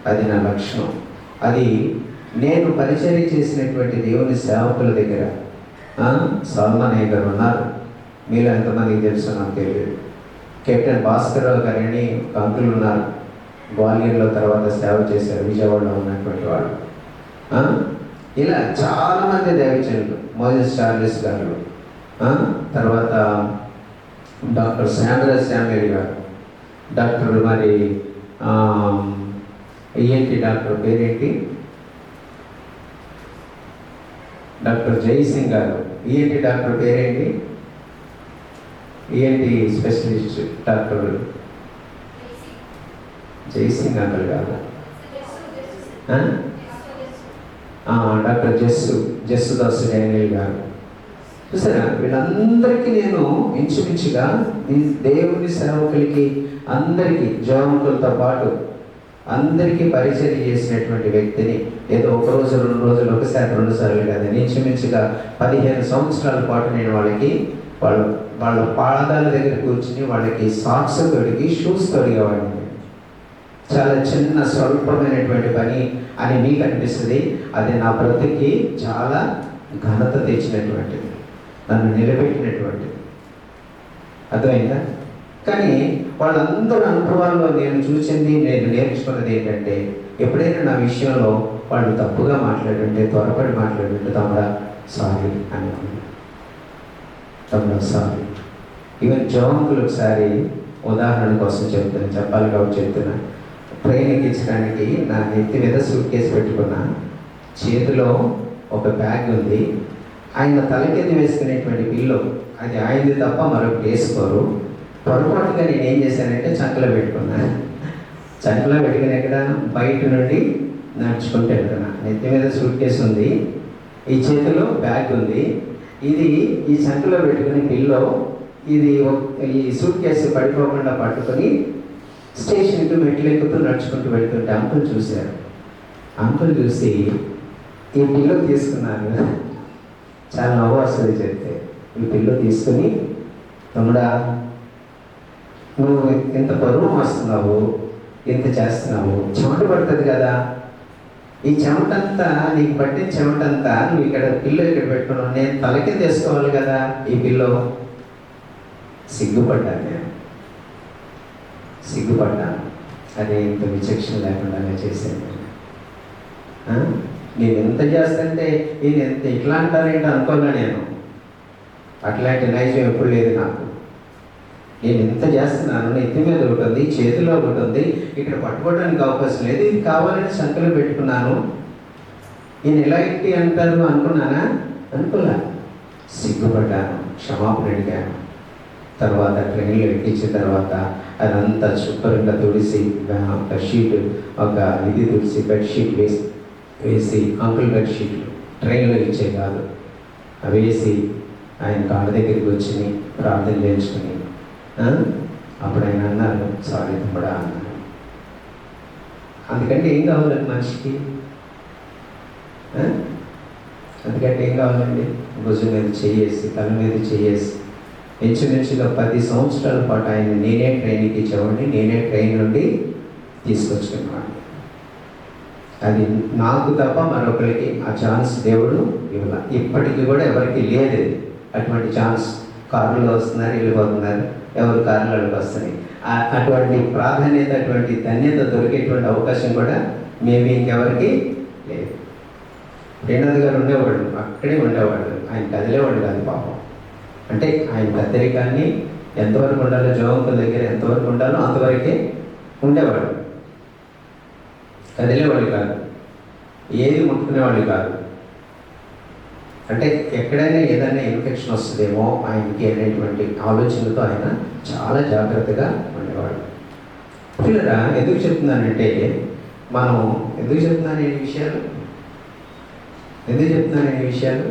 అది నా లక్షణం. అది నేను పరిచర్య చేసినటువంటి దేవుని సేవకుల దగ్గర సల్మానయ్య గారు ఉన్నారు. మీలో ఎంతమందికి తెలుసు నాకు తెలియదు. కెప్టెన్ భాస్కర్రావు గారని ఒక అంకులు ఉన్నారు. గ్వాలియర్లో తర్వాత సేవ చేశారు, విజయవాడలో ఉన్నటువంటి వాళ్ళు. ఇలా చాలామంది దైవజనులు, మోజెస్ చార్లెస్ గారు, తర్వాత డాక్టర్ శామ్యుల్ గారు, డాక్టర్ మరి ఏంటి డాక్టర్ పేరేంటి, డాక్టర్ జైసింగ్ గారు, ఏంటి డాక్టర్ పేరేంటి, ఏంటి స్పెషలిస్ట్ డాక్టర్ జైసింగ్ అంకుల్ కాదు, డాక్టర్ జస్సుదాస్ డేనియల్ గారు. చూసారా, వీళ్ళందరికీ నేను ఇంచుమించుగా దేవుని సేవకులకి అందరికీ జవాములతో పాటు అందరికీ పరిచయం చేసినటువంటి వ్యక్తిని. ఏదో ఒక రోజు 2 రోజులు, ఒకసారి 2 సార్లు కాదని ఇంచుమించుగా 15 సంవత్సరాల పాటు నేను వాళ్ళకి వాళ్ళ పాదాల దగ్గర కూర్చుని వాళ్ళకి సాక్స్ తొడిగి షూస్ తొడిగేవాడిని. చాలా చిన్న స్వల్పమైనటువంటి పని అని మీకు అనిపిస్తుంది. అది నా బ్రతుకి చాలా ఘనత తెచ్చినటువంటిది, నన్ను నిలబెట్టినటువంటిది. అర్థమైందా? కానీ వాళ్ళందరి అనుభవాల్లో నేను చూసింది, నేను నేర్చుకున్నది ఏంటంటే, ఎప్పుడైనా నా విషయంలో వాళ్ళు తప్పుగా మాట్లాడుంటే, త్వరపడి మాట్లాడుంటే, తమ్ముడా సారీ అని, తమ్ముడా సారీ. ఈవెన్ జవాన్కులు ఒకసారి ఉదాహరణ కోసం చెప్పాలి కాబట్టి చెప్తున్నా. ట్రైన్ ఎక్కించడానికి నా నెత్తి మీద సూట్ కేసు పెట్టుకున్నా, చేతిలో ఒక బ్యాగ్ ఉంది. ఆయన తలకెత్తి వేసుకునేటువంటి పిల్లో అది ఆయనది తప్ప మరొకటి వేసుకోరు. పొరపాటుగా నేను ఏం చేశానంటే చంకలో పెట్టుకున్నా. చంకలో పెట్టుకుని ఎక్కడ బయట నుండి నడుచుకుంటూ వెళ్తున్నా. నెత్తి మీద సూట్ కేసు ఉంది, ఈ చేతిలో బ్యాగ్ ఉంది. ఇది ఈ చంకలో పెట్టుకుని పిల్లో ఇది ఈ సూట్ కేసు పడిపోకుండా పట్టుకొని స్టేషన్కి మెట్లు ఎక్కుతూ నడుచుకుంటూ వెళ్తుంటే అంకుల్ చూశారు. అంకుల్ చూసి ఈ పిల్లో తీసుకున్నారు. చాలా నవ్వు వస్తుంది చెప్తే. ఈ పిల్లో తీసుకుని, తమ్ముడా నువ్వు ఎంత బరువు మోస్తున్నావు, ఎంత చేస్తున్నావు, చెమట పడుతుంది కదా, ఈ చెమటంతా నీకు పట్టిన చెమటంతా నువ్వు ఇక్కడ పిల్లో ఇక్కడ పెట్టుకున్నావు, నేను తలకి తీసుకోవాలి కదా ఈ పిల్లో. సిగ్గుపడ్డాను. అదే ఇంత విచక్షణ లేకుండా చేశాను. నేను ఎంత చేస్తుంటే నేను ఎంత ఇట్లా అంటానేంటి అనుకోలే. నేను అట్లాంటి నైజం ఎప్పుడు లేదు నాకు. నేను ఎంత చేస్తున్నాను, నెత్తి మీద ఒకటి ఉంది, చేతిలో ఒకటి ఉంది, ఇక్కడ పట్టుకోవడానికి అవకాశం లేదు, ఇది కావాలని సంకలో పెట్టుకున్నాను. నేను ఎలా ఇంటి అంటారు అనుకున్నానా? అనుకోలే. సిగ్గుపడ్డాను, క్షమాపణ అడిగాను. తర్వాత ట్రైన్లో ఎక్కించిన తర్వాత అదంతా శుభ్రంగా తుడిసి, ఒక షీట్, ఒక ఇది తుడిసి, బెడ్షీట్ వేసి అంకుల్ బెడ్షీట్లు ట్రైన్లో ఇచ్చే కాదు, అవి వేసి ఆయన కాళ్ళ దగ్గరికి వచ్చి ప్రార్థన చేయించుకుని అప్పుడు ఆయన అన్నారు, సారీ తమ్ముడా అన్నారు. అందుకంటే ఏం కావాలండి మనిషికి? అందుకంటే ఏం కావాలండి? భుజం మీద చేయేసి, తల మీద చేయేసి ఇంచుమించుగా 10 సంవత్సరాల పాటు ఆయన నేనే ట్రైనింగ్ ఇచ్చేవాడిని, నేనే ట్రైన్ నుండి తీసుకొచ్చుకున్నాను. అది నాకు తప్ప మరొకరికి ఆ ఛాన్స్ దేవుడు ఇవ్వాలి. ఇప్పటికీ కూడా ఎవరికి లేదు అటువంటి ఛాన్స్. కారులో వస్తున్నారు, వెళ్ళిపోతున్నారు, ఎవరు కారులకు వస్తున్నాయి. అటువంటి ప్రాధాన్యత, అటువంటి ధన్యత దొరికేటువంటి అవకాశం కూడా మేబీ ఇంకెవరికి లేదు. శ్రీనాథ్ గారు ఉండేవాడు, అక్కడే ఉండేవాడు, ఆయన కదిలేవాడు కాదు పాపం. అంటే ఆయన పెద్దరికాన్ని ఎంతవరకు ఉండాలో, జోంకుల దగ్గర ఎంతవరకు ఉండాలో అంతవరకే ఉండేవాడు, కదిలేవాడు కాదు, ఏది ముట్టుకునేవాడు కాదు. అంటే ఎక్కడైనా ఏదైనా ఇన్ఫెక్షన్ వస్తుందేమో ఆయనకి అనేటువంటి ఆలోచనలతో ఆయన చాలా జాగ్రత్తగా ఉండేవాడు. పిల్లరా, ఎందుకు చెప్తున్నానంటే మనం ఎందుకు చెప్తున్నాను ఈ విషయాలు, ఎందుకు చెప్తున్నాను ఈ విషయాలు?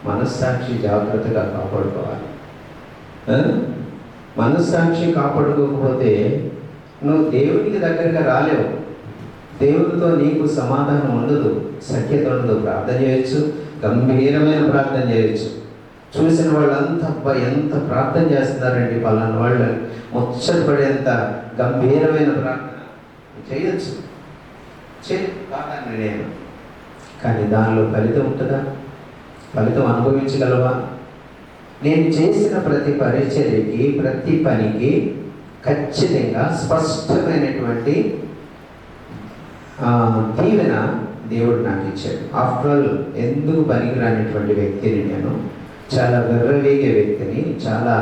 మనస్సాక్షి జాగ్రత్తగా కాపాడుకోవాలి. మనస్సాక్షి కాపాడుకోకపోతే నువ్వు దేవునికి దగ్గరగా రాలేవు. దేవుడితో నీకు సమాధానం ఉండదు, సఖ్యత ఉండదు. ప్రార్థన చేయొచ్చు, గంభీరమైన ప్రార్థన చేయొచ్చు. చూసిన వాళ్ళంతా ఎంత ప్రార్థన చేస్తున్నారండి, పలానా వాళ్ళు ముచ్చటపడేంత గంభీరమైన ప్రార్థన చేయొచ్చు, నేను. కానీ దానిలో ఫలితం ఉంటుందా? ఫలితం అనుభవించగలవా? నేను చేసిన ప్రతి పరిచర్యకి, ప్రతి పనికి ఖచ్చితంగా స్పష్టమైనటువంటి దీవెన దేవుడు నాకు ఇచ్చాడు. ఆఫ్టర్ ఆల్ ఎందుకు పనికిరానటువంటి వ్యక్తిని నేను, చాలా వెర్రవేగే వ్యక్తిని, చాలా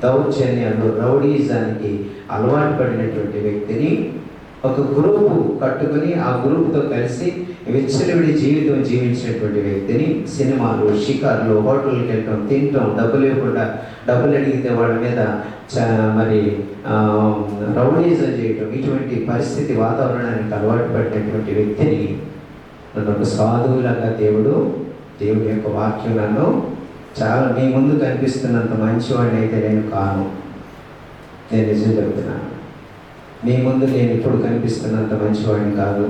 దౌర్జన్యాలు, రౌడీజానికి అలవాటు పడినటువంటి వ్యక్తిని ఒక గ్రూపు కట్టుకుని ఆ గ్రూప్తో కలిసి విచ్చలవిడి జీవితం జీవించినటువంటి వ్యక్తిని, సినిమాలు, షికార్లు, హోటల్కి వెళ్ళటం, తినటం, డబ్బులు ఇవ్వకుండా, డబ్బులు అడిగితే వాళ్ళ మీద మరి రౌడీజం చేయటం, ఇటువంటి పరిస్థితి వాతావరణానికి అలవాటు పడినటువంటి వ్యక్తిని నన్ను ఒక సాధువులాగా దేవుడి యొక్క వాక్యం నన్ను చాలా మీ ముందు కనిపిస్తున్నంత మంచివాడిని అయితే నేను కాను. నేను నిజం చెప్తున్నాను, మీ ముందు నేను ఇప్పుడు కనిపిస్తున్నంత మంచివాడిని కాదు.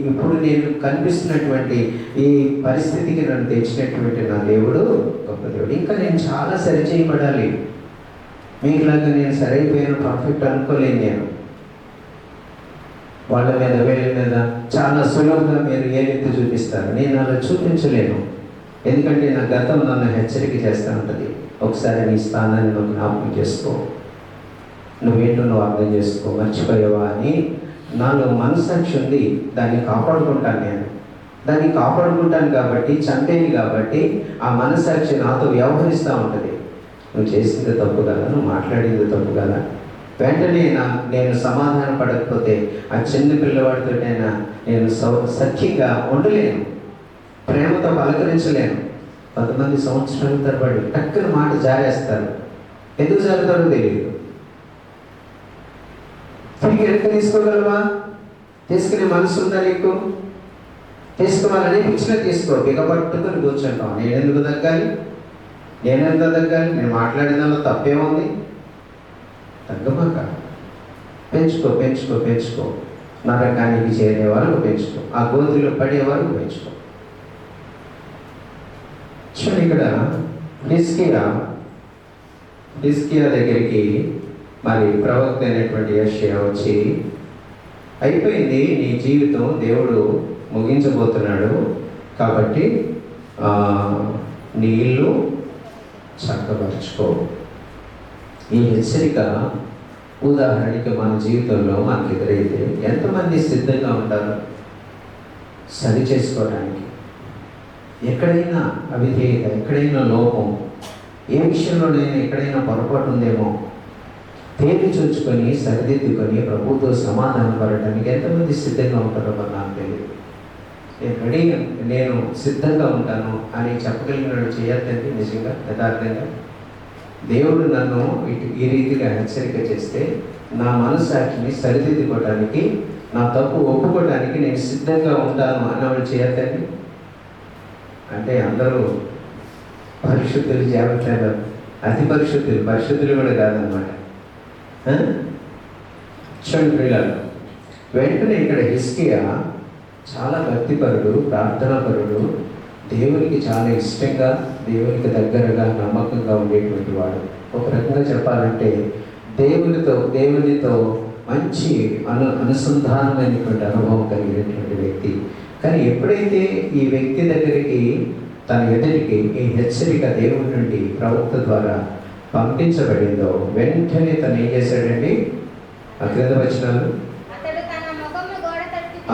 ఇప్పుడు నేను కనిపిస్తున్నటువంటి ఈ పరిస్థితికి నన్ను తెచ్చినటువంటి నా దేవుడు గొప్ప దేవుడు. ఇంకా నేను చాలా సరిచేయబడాలి. మీకులాగా నేను సరైపోయాను, పర్ఫెక్ట్ అనుకోలేను. నేను వాళ్ళ మీద, వీళ్ళ మీద చాలా సులభంగా మీరు ఏదైతే చూపిస్తారు, నేను అలా చూపించలేను. ఎందుకంటే నా గతం నన్ను హెచ్చరిక చేస్తూ ఉంటుంది. ఒకసారి నీ స్థానాన్ని నువ్వు జ్ఞాపకం చేసుకో, నువ్వేంటో నువ్వు అర్థం చేసుకో, మర్చిపోయావా అని నాలో మనస్సాక్షి ఉంది. దాన్ని కాపాడుకుంటాను నేను, దాన్ని కాపాడుకుంటాను కాబట్టి, చంపేది కాబట్టి ఆ మనస్సాక్షి నాతో వ్యవహరిస్తూ ఉంటుంది. నువ్వు చేసింది తప్పు కదా, నువ్వు మాట్లాడింది తప్పు కదా. వెంటనే నేను సమాధాన పడకపోతే ఆ చిన్న పిల్లవాడితో నేను సఖ్యంగా ఉండలేను, ప్రేమతో పలకరించలేను. 10 సంవత్సరాల తరబడి టక్కున మాట జారేస్తారు. ఎందుకు జరుగుతాడో తెలియదు. తిరిగి ఎంత తీసుకోగలవా? తీసుకునే మనసు ఉందా నీకు? తీసుకోవాలని పిచ్చిలో తీసుకో, బిగపట్టుకుని కూర్చుంటాం. నేనెందుకు తగ్గాలి, నేను మాట్లాడిన తప్పేముంది? తగ్గమాక, పెంచుకో. నరకానికి చేరే వరకు పెంచుకో, ఆ గోతులో పడే వరకు పెంచుకో. చూడండి, ఇక్కడ హిజ్కియా దగ్గరికి మరి ప్రవక్త అయినటువంటి యెషయా వచ్చి, అయిపోయింది నీ జీవితం, దేవుడు ముగించబోతున్నాడు, కాబట్టి నీ ఇల్లు చక్కపరుచుకో. ఈ హెచ్చరిక ఉదాహరణకి మన జీవితంలో మనకు ఎదురైతే ఎంతమంది సిద్ధంగా ఉంటారు సరి చేసుకోవడానికి? ఎక్కడైనా అవిధేయత, ఎక్కడైనా లోపం, ఏ విషయంలోనైనా ఎక్కడైనా పొరపాటు ఉందేమో తేలి చూచుకొని సరిదిద్దుకొని ప్రభుతో సమాధానం పడటానికి ఎంతమంది సిద్ధంగా ఉంటారో మరి నాకు తెలియదు. నేను సిద్ధంగా ఉంటాను అని చెప్పగలిగినట్టు చేయొద్దండి. నిజంగా యథార్థంగా దేవుడు నన్ను ఈ రీతిగా హెచ్చరిక చేస్తే నా మనస్సాక్షిని సరిదిద్దుకోవడానికి, నా తప్పు ఒప్పుకోవడానికి నేను సిద్ధంగా ఉంటాను అన్నవాళ్ళు చేయొద్దండి. అంటే అందరూ పరిశుద్ధులు, జాగ్రత్తగా అతి పరిశుద్ధులు కూడా కాదనమాట. చూడండి పిల్లలు, వెంటనే ఇక్కడ హిజ్కియా చాలా భక్తిపరుడు, ప్రార్థనాపరుడు, దేవునికి చాలా ఇష్టంగా, దేవునికి దగ్గరగా, నమ్మకంగా ఉండేటువంటి వాడు. ఒక రకంగా చెప్పాలంటే దేవునితో మంచి అనుసంధానమైనటువంటి అనుభవం కలిగినటువంటి వ్యక్తి. కానీ ఎప్పుడైతే ఈ వ్యక్తి దగ్గరికి, తన ఎదుటికి ఈ హెచ్చరిక దేవుడి నుండి ప్రవక్త ద్వారా పంపించబడిందో, వెంటనే తను ఏం చేశాడండి? ఆ క్రింద వచనాలు,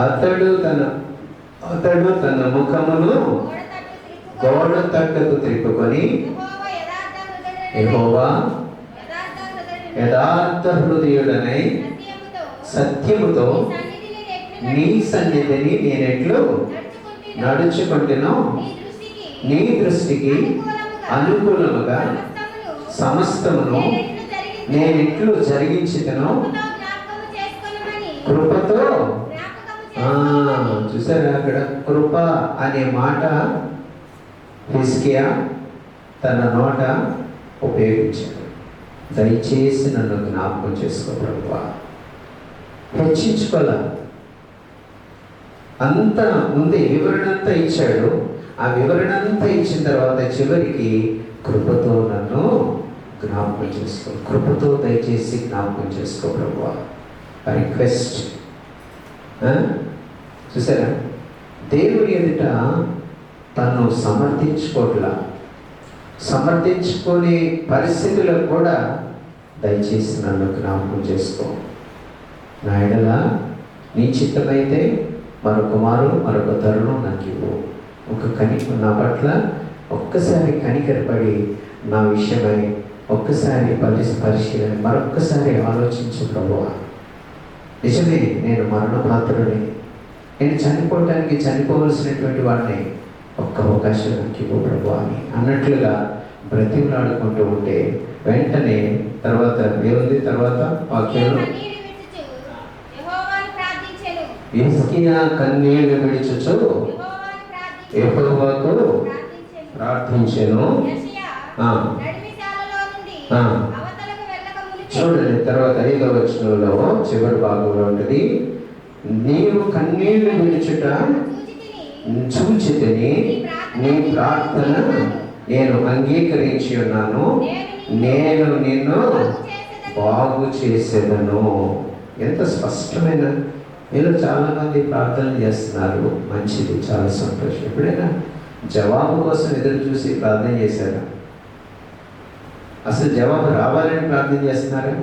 అతడు తన ముఖమును గోడ తట్టుకు త్రిప్పుకొని, యెహోవా యథార్థ హృదయుడనై సత్యముతో నీ సన్నిధిని నేనెట్లు నడుచుకుంటునో, నీ దృష్టికి అనుకూలముగా సమస్తమును నేనెట్లు జరిగించుతునో కృపతో. చూసారా అక్కడ కృప అనే మాట హిజ్కియా తన నోట ఉపయోగించాడు. దయచేసి నన్ను జ్ఞాపకం చేసుకో ప్రభువా. హెచ్చించుకోలే, అంతా ఉంది, వివరణ అంతా ఇచ్చాడు. ఆ వివరణ అంతా ఇచ్చిన తర్వాత చివరికి కృపతో నన్ను జ్ఞాపకం చేసుకో, కృపతో దయచేసి జ్ఞాపకం చేసుకో ప్రభువా. రిక్వెస్ట్. చూసారా, దేవుని ఎదుట తను సమర్థించుకునే పరిస్థితుల్లో కూడా దయచేసి నన్ను జ్ఞాపకం చేసుకో. నా ఎడల నీ చిత్తమైతే మరొక తరుణం నాకు ఇవ్వు. నా పట్ల ఒక్కసారి కనికరపడి నా విషయమై ఒక్కసారి పరిశీలన మరొక్కసారి ఆలోచించు ప్రభువా. నిజమే, నేను మరణ పాత్రుని, నేను చనిపోవలసినటువంటి వాడిని, ఒక్క అవకాశం నాకు ఇవ్వు ప్రభువా అని అన్నట్లుగా బ్రతిమలాడుకుంటూ ఉంటే వెంటనే తర్వాత ఏముంది? తర్వాత వాక్యంలో హిజ్కియా కన్నీళ్లు విడిచుచు యెహోవాకు ప్రార్థించెను. చూడండి, తర్వాత 5వ వచనంలో చివరి భాగంలో ఉంటుంది, నీవు కన్నీళ్లు విడుచుట చూచితిని, నీ ప్రార్థన నేను అంగీకరించి ఉన్నాను, నేను నిన్ను బాగు చేసేదను. ఎంత స్పష్టమైన. మీరు చాలామంది ప్రార్థనలు చేస్తున్నారు, మంచిది, చాలా సంతోషం. ఎప్పుడైనా జవాబు కోసం ఎదురు చూసి ప్రార్థన చేశారా? అసలు జవాబు రావాలని ప్రార్థన చేస్తున్నారా?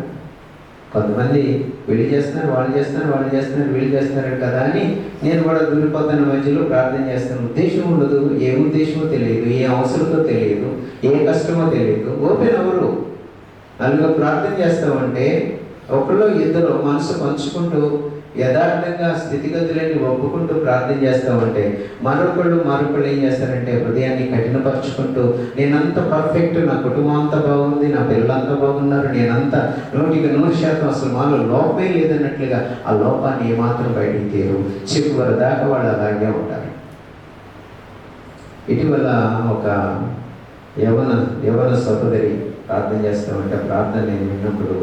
కొంతమంది వీళ్ళు చేస్తున్నారు, వాళ్ళు చేస్తున్నారు కదా అని నేను కూడా దూరిపోతున్న మధ్యలో ప్రార్థన చేస్తాను. ఉద్దేశం ఉండదు, ఏ ఉద్దేశమో తెలియదు, ఏ అవసరంతో తెలియదు, ఏ కష్టమో తెలియదు. ఓపెన్ ఎవరు నలుగురు ప్రార్థన చేస్తామంటే ఒకళ్ళు ఇద్దరు మనసు పంచుకుంటూ యథార్థంగా స్థితిగతులన్నీ ఒప్పుకుంటూ ప్రార్థన చేస్తామంటే మరొకళ్ళు ఏం చేస్తారంటే హృదయాన్ని కఠినపరుచుకుంటూ నేనంత పర్ఫెక్ట్, నా కుటుంబం అంతా బాగుంది, నా పిల్లలంతా బాగున్నారు, నేనంతా 100% అసలు మాలో లోపమే లేదన్నట్లుగా ఆ లోపాన్ని ఏమాత్రం బయటికి తీరు. చివరి దాకా వాళ్ళు అలాగే ఉంటారు. ఇటీవల ఒక యవన సహోదరి ప్రార్థన చేస్తామంటే ప్రార్థన నేను విన్నప్పుడు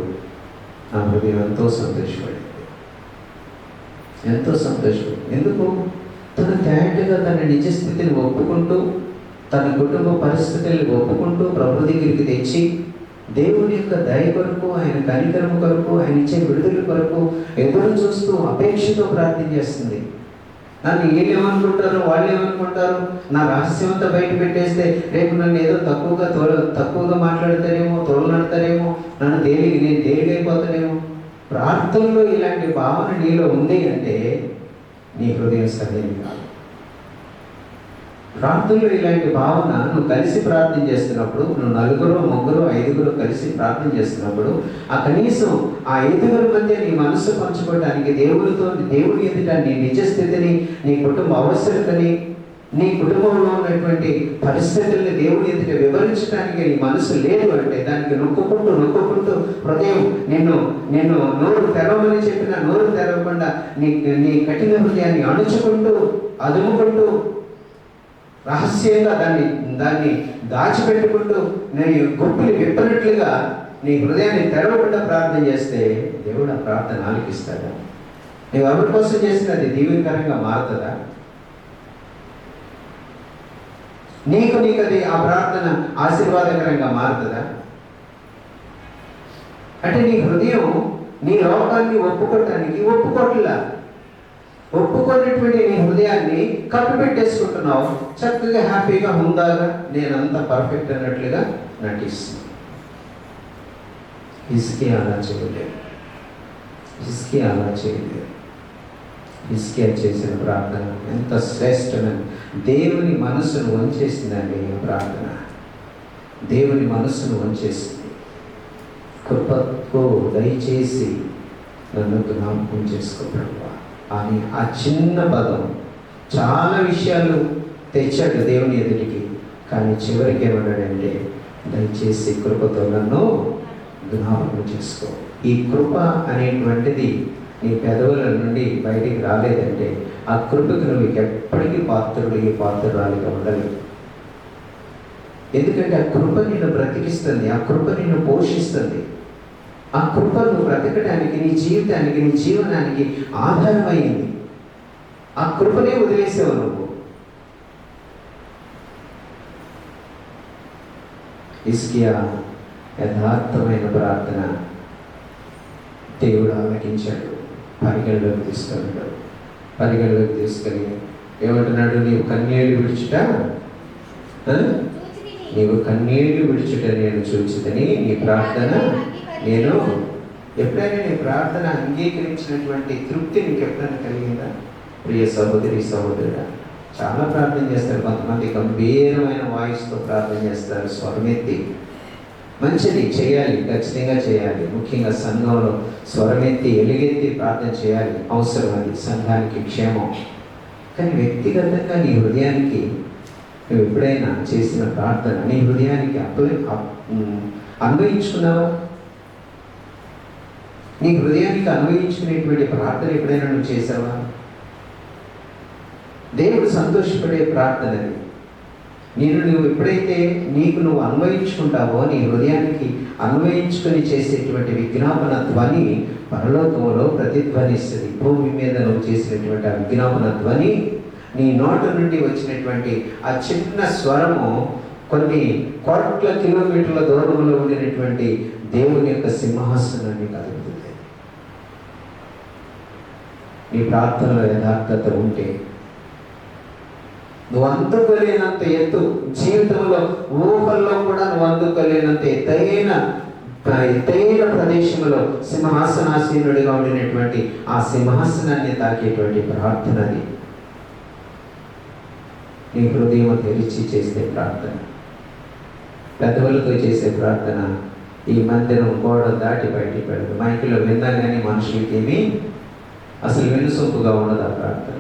నా హృదయం ఎంతో సంతోషపడింది. ఎందుకు? తన తేటగా తన నిజస్థితిని ఒప్పుకుంటూ, తన కుటుంబ పరిస్థితుల్ని ఒప్పుకుంటూ ప్రభు దగ్గరికి తెచ్చి దేవుని యొక్క దయ కొరకు, ఆయన కనికరం కొరకు, ఆయన ఇచ్చే విడుదల కొరకు ఎదురు చూస్తూ అపేక్షతో ప్రార్థన చేస్తుంది. నన్ను వీళ్ళు ఏమనుకుంటారు, వాళ్ళు ఏమనుకుంటారు, నా రహస్యం అంతా బయట పెట్టేస్తే రేపు నన్ను ఏదో తక్కువగా మాట్లాడతారేమో, తోలనడతారేమో, నేను తేలిగైపోతానేమో. ప్రార్థనలో ఇలాంటి భావన నీలో ఉంది అంటే నీ హృదయం సరైనది కాదు. ప్రార్థనలో ఇలాంటి భావన నువ్వు కలిసి ప్రార్థన చేస్తున్నప్పుడు, నువ్వు 4, 3, 5 కలిసి ప్రార్థన చేస్తున్నప్పుడు ఆ కనీసం ఆ 5 మధ్య నీ మనసు పంచుకోవడానికి దేవుడి ఎదుట నీ నిజస్థితిని, నీ కుటుంబ అవసరతని, నీ కుటుంబంలో ఉన్నటువంటి పరిస్థితుల్ని దేవుడి ఎదుట వివరించడానికి నీ మనసు లేదు అంటే దానికి నొక్కుకుంటూ హృదయం నిన్ను నోరు తెరవమని చెప్పిన నోరు తెరవకుండా నీ కఠిన హృదయాన్ని అణుచుకుంటూ అదుముకుంటూ రహస్యంగా దాన్ని దాచిపెట్టుకుంటూ నీ గుప్పిని విప్పనట్లుగా నీ హృదయాన్ని తెరవకుండా ప్రార్థన చేస్తే దేవుడు ఆ ప్రార్థన ఆలకిస్తాడా? నువ్వు ఎవరి కోసం చేసిన అది దీవెనకరంగా మారుతుందా? నీకు అది ఆ ప్రార్థన ఆశీర్వాదకరంగా మారుతుందా? అంటే నీ హృదయం నీ లోకాన్ని ఒప్పుకోవట్లా. ఒప్పుకున్నటువంటి నీ హృదయాన్ని కప్పిపెట్టేసుకుంటున్నావు. చక్కగా హ్యాపీగా హుందాగా నేనంతా పర్ఫెక్ట్ అన్నట్లుగా నటిస్తున్నావు. హిజ్కియా అలా చేయలేదు. హిజ్కియా చేసిన ప్రార్థన ఎంత శ్రేష్టమైన, దేవుని మనసును వంచేసిందండి. ఈ ప్రార్థన దేవుని మనసును వంచేసింది. కృపతో దయచేసి నన్ను జ్ఞాపకం చేసుకోగలవా అని ఆ చిన్న పదం చాలా విషయాలు తెచ్చాడు దేవుని ఎదుటికి. కానీ చివరికి ఏమన్నాడంటే, దయచేసి కృపతో నన్ను జ్ఞాపకం చేసుకో. ఈ కృప అనేటువంటిది నీ పెదవుల నుండి బయటికి రాలేదంటే ఆ కృపకు నువ్వు ఎప్పటికీ పాత్రురాలిగా ఉండలేవు. ఎందుకంటే ఆ కృప నిన్ను బ్రతికిస్తుంది, ఆ కృప నిన్ను పోషిస్తుంది. ఆ కృప నువ్వు బ్రతకడానికి, నీ జీవితానికి, నీ జీవనానికి ఆధారమైంది. ఆ కృపనే వదిలేసావు నువ్వు. హిజ్కియా యథార్థమైన ప్రార్థన దేవుడు ఆలకించాడు. పరిగణలోకి తీసుకొని ఏమంటున్నాడు? నీవు కన్నీళ్లు విడుచుట నేను చూచితని నీ ప్రార్థన నేను. ఎప్పుడైనా నీ ప్రార్థన అంగీకరించినటువంటి తృప్తి నీకు ఎప్పుడైనా కలిగిందా? ప్రియ సహోదరి సహోదరుడా, చాలా ప్రార్థన చేస్తారు. కొంతమంది గంభీరమైన వాయిస్తో ప్రార్థన చేస్తారు, స్వరమెత్తి. మంచిది, చేయాలి, ఖచ్చితంగా చేయాలి. ముఖ్యంగా సంఘంలో స్వరమెత్తి ఎలుగెత్తి ప్రార్థన చేయాలి, అవసరం, అది సంఘానికి క్షేమం. కానీ వ్యక్తిగతంగా నీ హృదయానికి నువ్వు ఎప్పుడైనా చేసిన ప్రార్థన నీ హృదయానికి అన్వయించుకున్నావా? నీ హృదయానికి అన్వయించుకునేటువంటి ప్రార్థన ఎప్పుడైనా నువ్వు చేసావా? దేవుడు సంతోషపడే ప్రార్థనది. నువ్వు ఎప్పుడైతే నువ్వు అన్వయించుకుంటావో, నీ హృదయానికి అన్వయించుకొని చేసేటువంటి విజ్ఞాపన ధ్వని పరలోకంలో ప్రతిధ్వనిస్తుంది. భూమి మీద నువ్వు చేసినటువంటి ఆ విజ్ఞాపన ధ్వని, నీ నోట నుండి వచ్చినటువంటి ఆ చిన్న స్వరము కొన్ని కోట్ల కిలోమీటర్ల దూరంలో ఉండినటువంటి దేవుని యొక్క సింహాసనాన్ని కలుగుతుంది. నీ ప్రార్థనలో యథార్థత ఉంటే నువ్వు అందుకోలేనంత ఎత్తు, జీవితంలో ఊహల్లో కూడా నువ్వు అందుకోలేనంత ఎత్తైన ప్రదేశంలో సింహాసనాసీనుడిగా ఉండినటువంటి ఆ సింహాసనాన్ని తాకేటువంటి ప్రార్థన అది. నీ హృదయం తెరిచి చేసే ప్రార్థన, పెద్దవులతో చేసే ప్రార్థన ఈ మందిరం గోడ దాటి బయటికి పెడదు. మైకులో విన్నా కానీ మనుషులకి ఏమీ అసలు వినుసొంపుగా ఉండదు ఆ ప్రార్థన.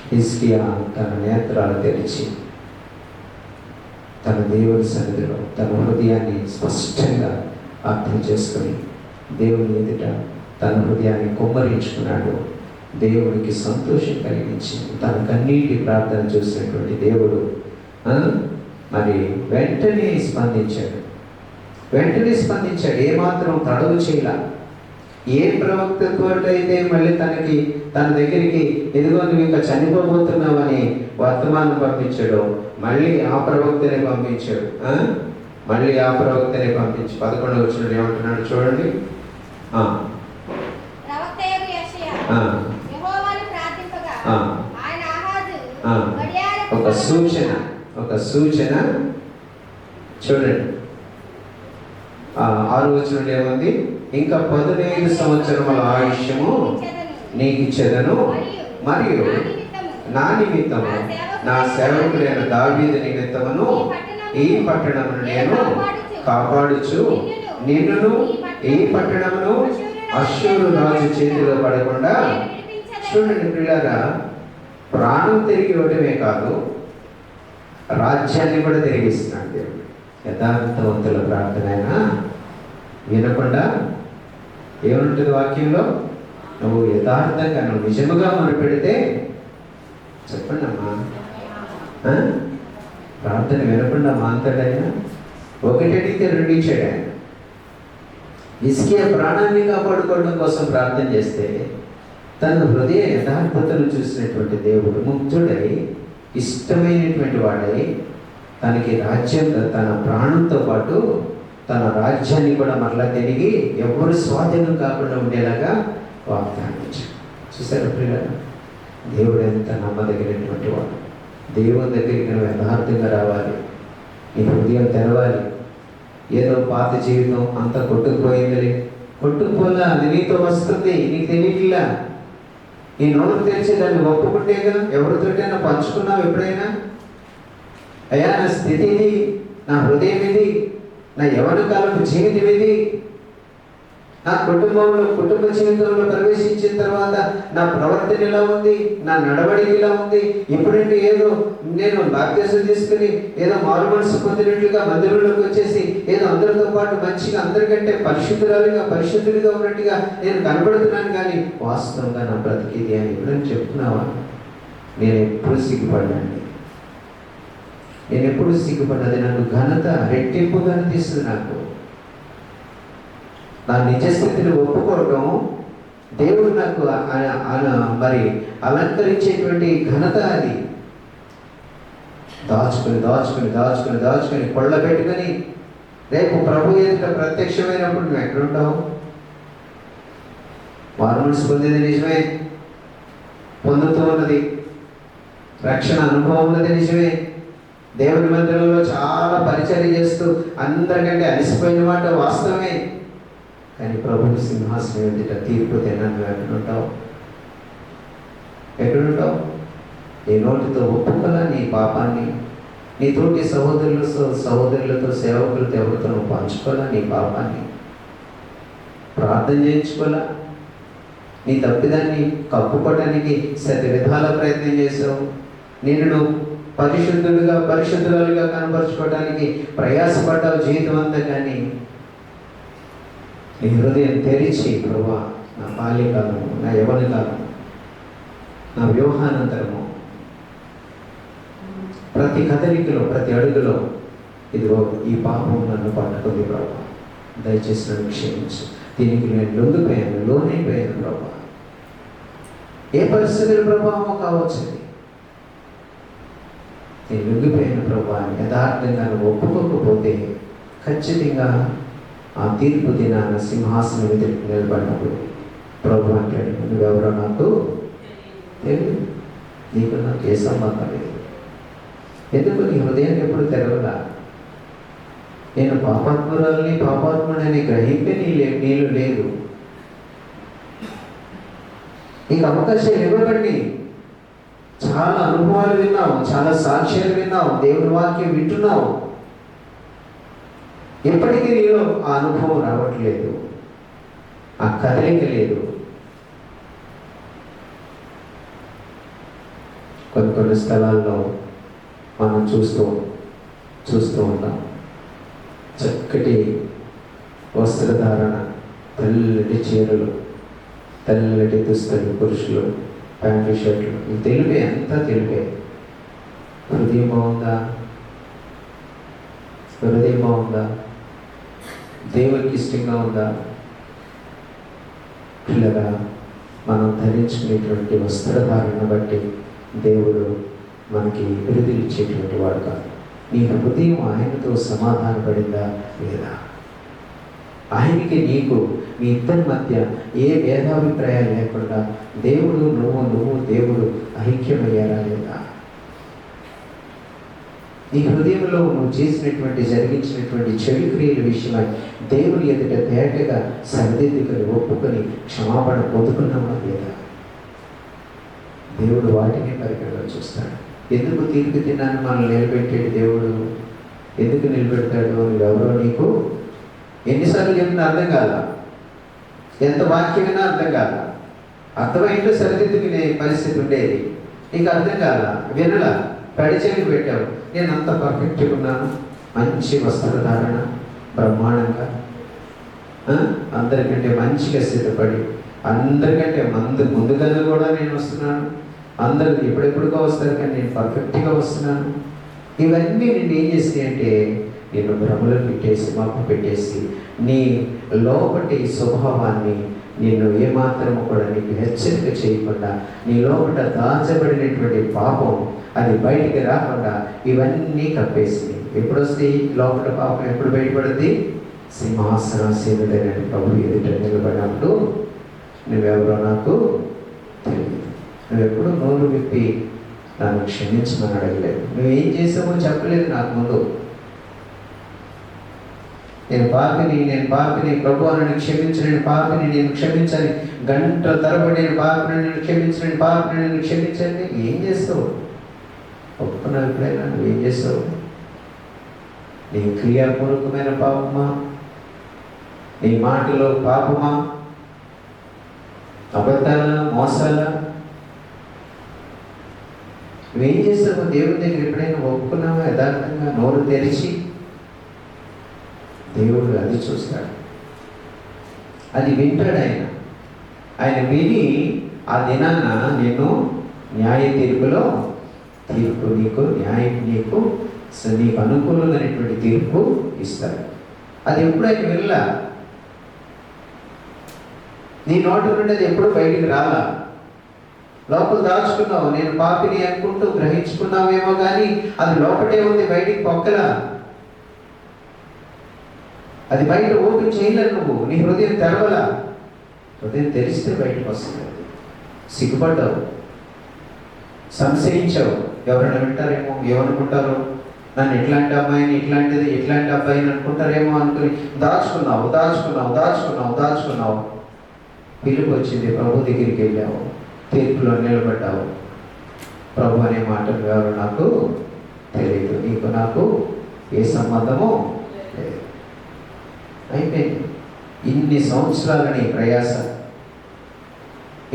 హిజ్కియా తన నేత్రాలు తెరిచి తన దేవుని సన్నిధిలో తన హృదయాన్ని స్పష్టంగా అర్థం చేసుకుని దేవుని ఎదుట తన హృదయాన్ని కుమ్మరించుకున్నాడు. దేవుడికి సంతోషం కలిగించి తన కన్నీటి ప్రార్థన చూసినటువంటి దేవుడు మరి వెంటనే స్పందించాడు. ఏమాత్రం తడవు చేయాల. ఏ ప్రవక్తతో అయితే మళ్ళీ తన దగ్గరికి ఎదుగో నువ్వు ఇంకా చనిపోబోతున్నావని వర్తమానం పంపించాడు, మళ్ళీ ఆ ప్రవక్తనే పంపించాడు. 11వ వచనం ఏమంటున్నాడు చూడండి. ఒక సూచన చూడండి. 6వ వచనం ఏముంది? ఇంకా 15 సంవత్సరముల ఆయుష్యము నీకు ఇచ్చెదను, మరియు నా నిమిత్తము నా సేవకుడైన దావీదు నిమిత్తమును ఈ పట్టణమును నేను కాపాడుచు నిన్నును ఈ పట్టణమును అష్షూరు రాజు చేతిలో పడకుండా. చూడండి పిల్లరా, ప్రాణం తిరిగి ఇవ్వటమే కాదు, రాజ్యాన్ని కూడా తిరిగిస్తున్నాడు దేవుడు. యథార్థవంతుల ప్రార్థన అయినా వినకుండా ఏముంటుంది వాక్యంలో? నువ్వు యథార్థంగా నువ్వు నిజముగా మొదలుపెడితే, చెప్పండి అమ్మా, ప్రార్థన వినకుండా మాంతాడైనా? 1 అడిగితే 2 ఇచ్చాడు ఆయన. హిజ్కియా ప్రాణాన్ని కాపాడుకోవడం కోసం ప్రార్థన చేస్తే తన హృదయ యథార్థతను చూసినటువంటి దేవుడు ముగ్ధుడై ఇష్టమైనటువంటి వాడై తనకి రాజ్యం, తన ప్రాణంతో పాటు తన రాజ్యాన్ని కూడా మరలా తిరిగి ఎవరు స్వాధీనం కాకుండా ఉండేలాగా వాగ్దానం ఇచ్చాడు. చూసారా ప్రియులారా, దేవుడు ఎంత నమ్మదగినటువంటి వాడు. దేవుని దగ్గరికి నువ్వు యథార్థంగా రావాలి, నీ హృదయం తెరవాలి. ఏదో పాత జీవితం అంతా కొట్టుకుపోయిందిలే, కొట్టుకుపోలా, అది నీతో వస్తుంది, నీకు తెలియట్లా. ఈ నోరు తెరిచి దాన్ని ఒప్పుకుంటేగా ఎవరితోటైనా పంచుకున్నావు ఎప్పుడైనా? అయ్యా నా స్థితి ఇది, నా హృదయం ఇది, నా యవ్వన కాలపు జీవితం ఇది, నా కుటుంబ జీవితంలో ప్రవేశించిన తర్వాత నా ప్రవర్తన ఇలా ఉంది, నా నడవడిక ఇలా ఉంది. ఇప్పుడంటే ఏదో నేను బాప్తిసం తీసుకుని ఏదో మారు మనసు పొందినట్లుగా మందిరంలోకి వచ్చేసి ఏదో అందరితో పాటు మంచిగా అందరికంటే పరిశుద్ధులుగా ఉన్నట్టుగా నేను కనబడుతున్నాను, కానీ వాస్తవంగా నా బ్రతికిది అని ఎప్పుడైనా చెప్తున్నావా? నేను ఎప్పుడు సిగ్గుపడ్డాను, నేను ఎప్పుడు సిగ్గుపడ్డది నాకు ఘనత రెట్టింపు ఘనత ఇస్తుంది. నాకు నా నిజస్థితిని ఒప్పుకోవటం దేవుడు నాకు మరి అలంకరించేటువంటి ఘనత. అది దాచుకుని కొళ్ళ పెట్టుకొని రేపు ప్రభు ఎదుట ప్రత్యక్షమైనప్పుడు నువ్వు ఎక్కడుంటావు? మారు మనసు పొందేది నిజమే, పొందుతూ ఉన్నది, రక్షణ అనుభవం ఉన్నది నిజమే, దేవుని మందిరంలో చాలా పరిచర్య చేస్తూ అందరికంటే అలసిపోయిన మాట వాస్తవమే. కానీ ప్రభువు సింహాసనం ఎదుట తీర్పు తిన్నాను. ఎక్కడుంటావు? నీ నోటితో ఒప్పుకోలా నీ పాపాన్ని, నీ తోటి సహోదరులతో సేవకులతో ఎవరితో నువ్వు పంచుకోవాలా నీ పాపాన్ని, ప్రార్థన చేయించుకోవాలా, నీ తప్పిదాన్ని కప్పుకోవడానికి శత విధాల ప్రయత్నం చేసావు. నేను పరిశుద్ధురాలుగా కనపరుచుకోవడానికి ప్రయాసపడ్డావు జీవితం అంతా. కానీ నీ హృదయం తెరిచి ప్రభువా, నా బాల్యకాలము, నా యవ్వన కాలము, నా వివాహానంతరము ప్రతి కదలికలో ప్రతి అడుగులో ఇదిగో ఈ పాపం నన్ను పట్టుకుంది ప్రభువా, దయచేసి నన్ను క్షమించు. దీనికి నేను లోనైపోయాను ప్రభువా. ఏ పరిస్థితుల ప్రభావమో కావచ్చు, నేను లొంగిపోయిన ప్రభువా అని యథార్థంగా నువ్వు ఒప్పుకోకపోతే ఖచ్చితంగా ఆ తీర్పు దినాన సింహాసనం ఎదుటి నిలబడినప్పుడు ప్రభు అంటాడు, నువ్వెవరో నాకు తెలియదు, నీకు నాకు ఏ సంబంధం లేదు. ఎందుకు నీ హృదయాన్ని ఎప్పుడు తెరవలా? నేను పాపాత్ముడని గ్రహింపే నీళ్ళు లేదు. నీకు అవకాశాలు ఇవ్వకండి. చాలా అనుభవాలు విన్నావు, చాలా సాక్ష్యాలు విన్నావు, దేవుని వాక్యం వింటున్నావు. ఎప్పటికీ నీలో ఆ అనుభవం రావట్లేదు, ఆ కదలిక లేదు. కొన్ని స్థలాల్లో మనం చూస్తూ ఉంటాం. చక్కటి వస్త్రధారణ, తెల్లటి చీరలు, తెల్లటి దుస్తులు, పురుషులు ప్యాంటు షర్ట్లు, తెలిపే, అంతా తెలిపే. హృదయం బాగుందా? దేవునికి ఇష్టంగా ఉందా? పిల్లగా మనం ధరించుకునేటువంటి వస్త్రధారణ బట్టి దేవుడు మనకి విడుదల ఇచ్చేటువంటి వాడు కాదు. నీ హృదయం ఆయనతో సమాధానపడిందా లేదా? ఆయనకి నీకు మీ ఇద్దరి మధ్య ఏ భేదాభిప్రాయాలు లేకుండా దేవుడు నువ్వు దేవుడు ఐక్యమయ్యారా లేదా? నీ హృదయంలో నువ్వు జరిగించినటువంటి చెడు క్రియల విషయమై దేవుని ఎదుట తేటగా సరిదిద్దుకొని ఒప్పుకొని క్షమాపణ పొందుకున్నావా లేదా? దేవుడు వాటిని పరిగణలో చూస్తాడు. ఎందుకు తీర్పు తిన్నాను మనల్ని నిలబెట్టాడు దేవుడు? ఎందుకు నిలబెడతాడు? ఎవరో నీకు ఎన్నిసార్లు చెప్పినా అర్థం కాల, ఎంత వాక్యమైనా అర్థం కాల, అర్థమైందో సరిదిద్దుకునే పరిస్థితి ఉండేది, నీకు అర్థం కాల, వినలా, పడిచేకి పెట్టావు. నేను అంత పర్ఫెక్ట్గా ఉన్నాను, మంచి వస్త్రధారణ, బ్రహ్మాండంగా అందరికంటే మంచిగా సిద్ధపడి, అందరికంటే ముందుగా కూడా నేను వస్తున్నాను, అందరూ ఎప్పుడెప్పుడుగా వస్తారు కానీ నేను పర్ఫెక్ట్గా వస్తున్నాను. ఇవన్నీ నేను ఏం చేస్తాయి అంటే నేను భ్రమలో పెట్టేసి మప్పు పెట్టేసి నీ లోపటి స్వభావాన్ని నిన్ను ఏమాత్రము కూడా నీకు హెచ్చరిక చేయకుండా నీ లోపల దాచబడినటువంటి పాపం అది బయటికి రాకుండా ఇవన్నీ కప్పేసింది. ఎప్పుడు వస్తాయి లోపల పాపం? ఎప్పుడు బయటపడుద్ది? సింహాసనాసీనుడైన ప్రభు ఎదుట నిలబడినప్పుడు నువ్వెవరో నాకు తెలియదు. నువ్వెప్పుడు నోరు విప్పి నన్ను క్షమించమని అడగలేదు. నువ్వేం చేసావో చెప్పలేదు నాకు ముందు. నేను పాపిని ప్రభు నన్ను క్షమించు, నేను క్షమించాలి, గంటల తరబడి నేను పాపిని నేను క్షమించండి. ఏం చేస్తావు? ఒప్పుకున్నావు ఎప్పుడైనా? నువ్వేం చేస్తావు? నీ క్రియాపూర్వకమైన పాపమా? నీ మాటలో పాపమా? అబద్ధాల, మోసాల? నువ్వేం చేస్తావు? దేవుడి దగ్గర ఎప్పుడైనా ఒప్పుకున్నావా? యథార్థంగా నోరు తెరిచి దేవుడు అది చూస్తాడు, అది వింటాడు. ఆయన విని ఆ దినాన నేను న్యాయ తీర్పులో నీకు అనుకూలమైనటువంటి తీర్పు ఇస్తాడు. అది ఎప్పుడు ఆయన వెళ్ళా, నీ నోటి నుండి అది ఎప్పుడు బయటికి రాలా. లోపల దాచుకున్నావు, నేను పాపిని అనుకుంటూ గ్రహించుకున్నావేమో కానీ అది లోపటే ఉంది, బయటికి పొక్కలా. అది బయట ఓపెన్ చేయలేదు. నువ్వు నీ హృదయం తెరవలా. హృదయం తెరిస్తే బయటకు వస్తుంది. సిగ్గుపడ్డావు, సంశయించావు. ఎవరైనా వింటారేమో, ఏమనుకుంటారో, నన్ను ఇట్లాంటి అబ్బాయిని అనుకుంటారేమో అనుకుని దాచుకున్నావు. పిలుపు వచ్చింది, ప్రభు దగ్గరికి వెళ్ళావు, తీర్పులో నిలబడ్డావు. ప్రభు అనే మాటలు ఎవరు నాకు తెలియదు, నీకు నాకు ఏ సంబంధమో లేదు. అయిపోయింది. ఇన్ని సంవత్సరాలని ప్రయాస,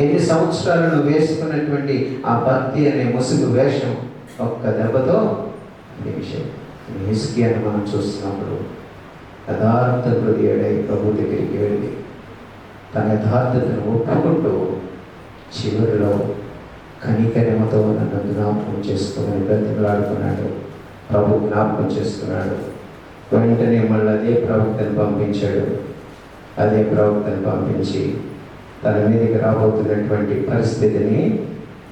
ఎన్ని సంవత్సరాలను వేసుకున్నటువంటి ఆ భక్తి అనే ముసుగు వేషం ఒక్క దెబ్బతో అనే విషయం. హిజ్కియాను మనం చూస్తున్నప్పుడు యథార్థ హృదయుడై ప్రభు దగ్గరికి వెళ్ళి తన యథార్థతను ఒప్పుకుంటూ చివరిలో కనికరమతో నన్ను జ్ఞాపకం చేసుకోమని బ్రతిమలాడుకున్నాడు. ప్రభు జ్ఞాపకం చేసుకున్నాడు. వెంటనే మళ్ళీ అదే ప్రవక్తను పంపించి తన మీదకి రాబోతున్నటువంటి పరిస్థితిని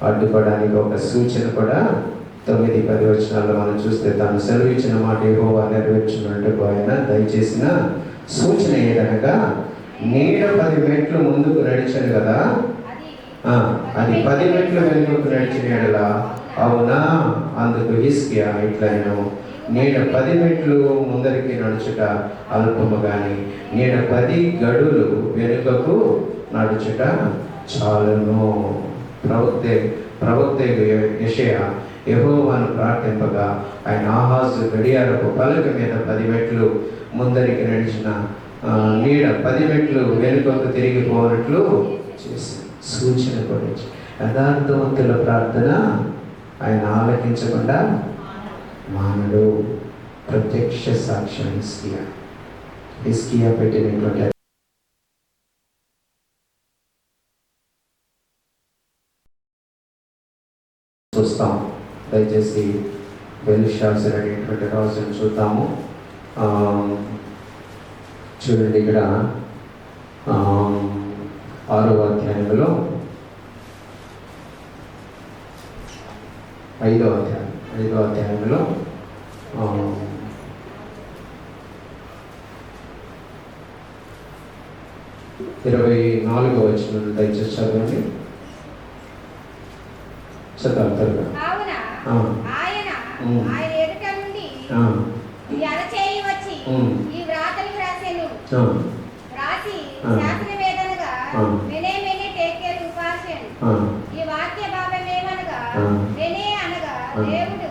అడ్డుకోవడానికి ఒక సూచన కూడా 9-10 వచనాల్లో మనం చూస్తే తాను సెలవిచ్చిన మాట యెహోవా నెరవేర్చున్నట్టు ఆయన దయచేసిన సూచన ఏదనగా నీడ 10 మెట్లు ముందుకు నడిచాడు కదా, అది 10 మెట్లు వెనుకకు నడిచిన ఎడల అవునా, అందుకు హిజ్కియా ఇట్లనెను, నీడ 10 మెట్లు ముందరికి నడుచుట అల్పము గాని నీడ 10 గడులు వెనుకకు నడుచుట చాలును. ప్రవక్త యెషయా యెహోవాను ప్రార్థింపగా ఆయన ఆహాజు గడియారపు పలక మీద 10 మెట్లు ముందరికి నడిచిన నీడ 10 మెట్లు వెనుకకు తిరిగిపోనట్లు చేసి సూచన కూడా యథార్థవంతుల ప్రార్థన ఆయన ఆలకించకుండా మానడు. ప్రత్యక్ష సాక్ష్యం హిజ్కియా పెట్టినటువంటి చూస్తాం. దయచేసి బెల్షాజర్ అనేటువంటి రాజును చూద్దాము. చూడండి, ఇక్కడ 6వ అధ్యాయంలో 5వ అధ్యాయంలో 24వ వచనం దయచేసి చదవండి. చదవండి. ఆయన ఎదుట నుండి ఈ అరచేయి వచ్చి ఈ వ్రాతలు వ్రాసెను. రాసి శాసన వేదనగా మెనే టేకేల్ ఉపాసన్. ఈ వాక్య భావమేమనగా మెనే అనగా దేవుడు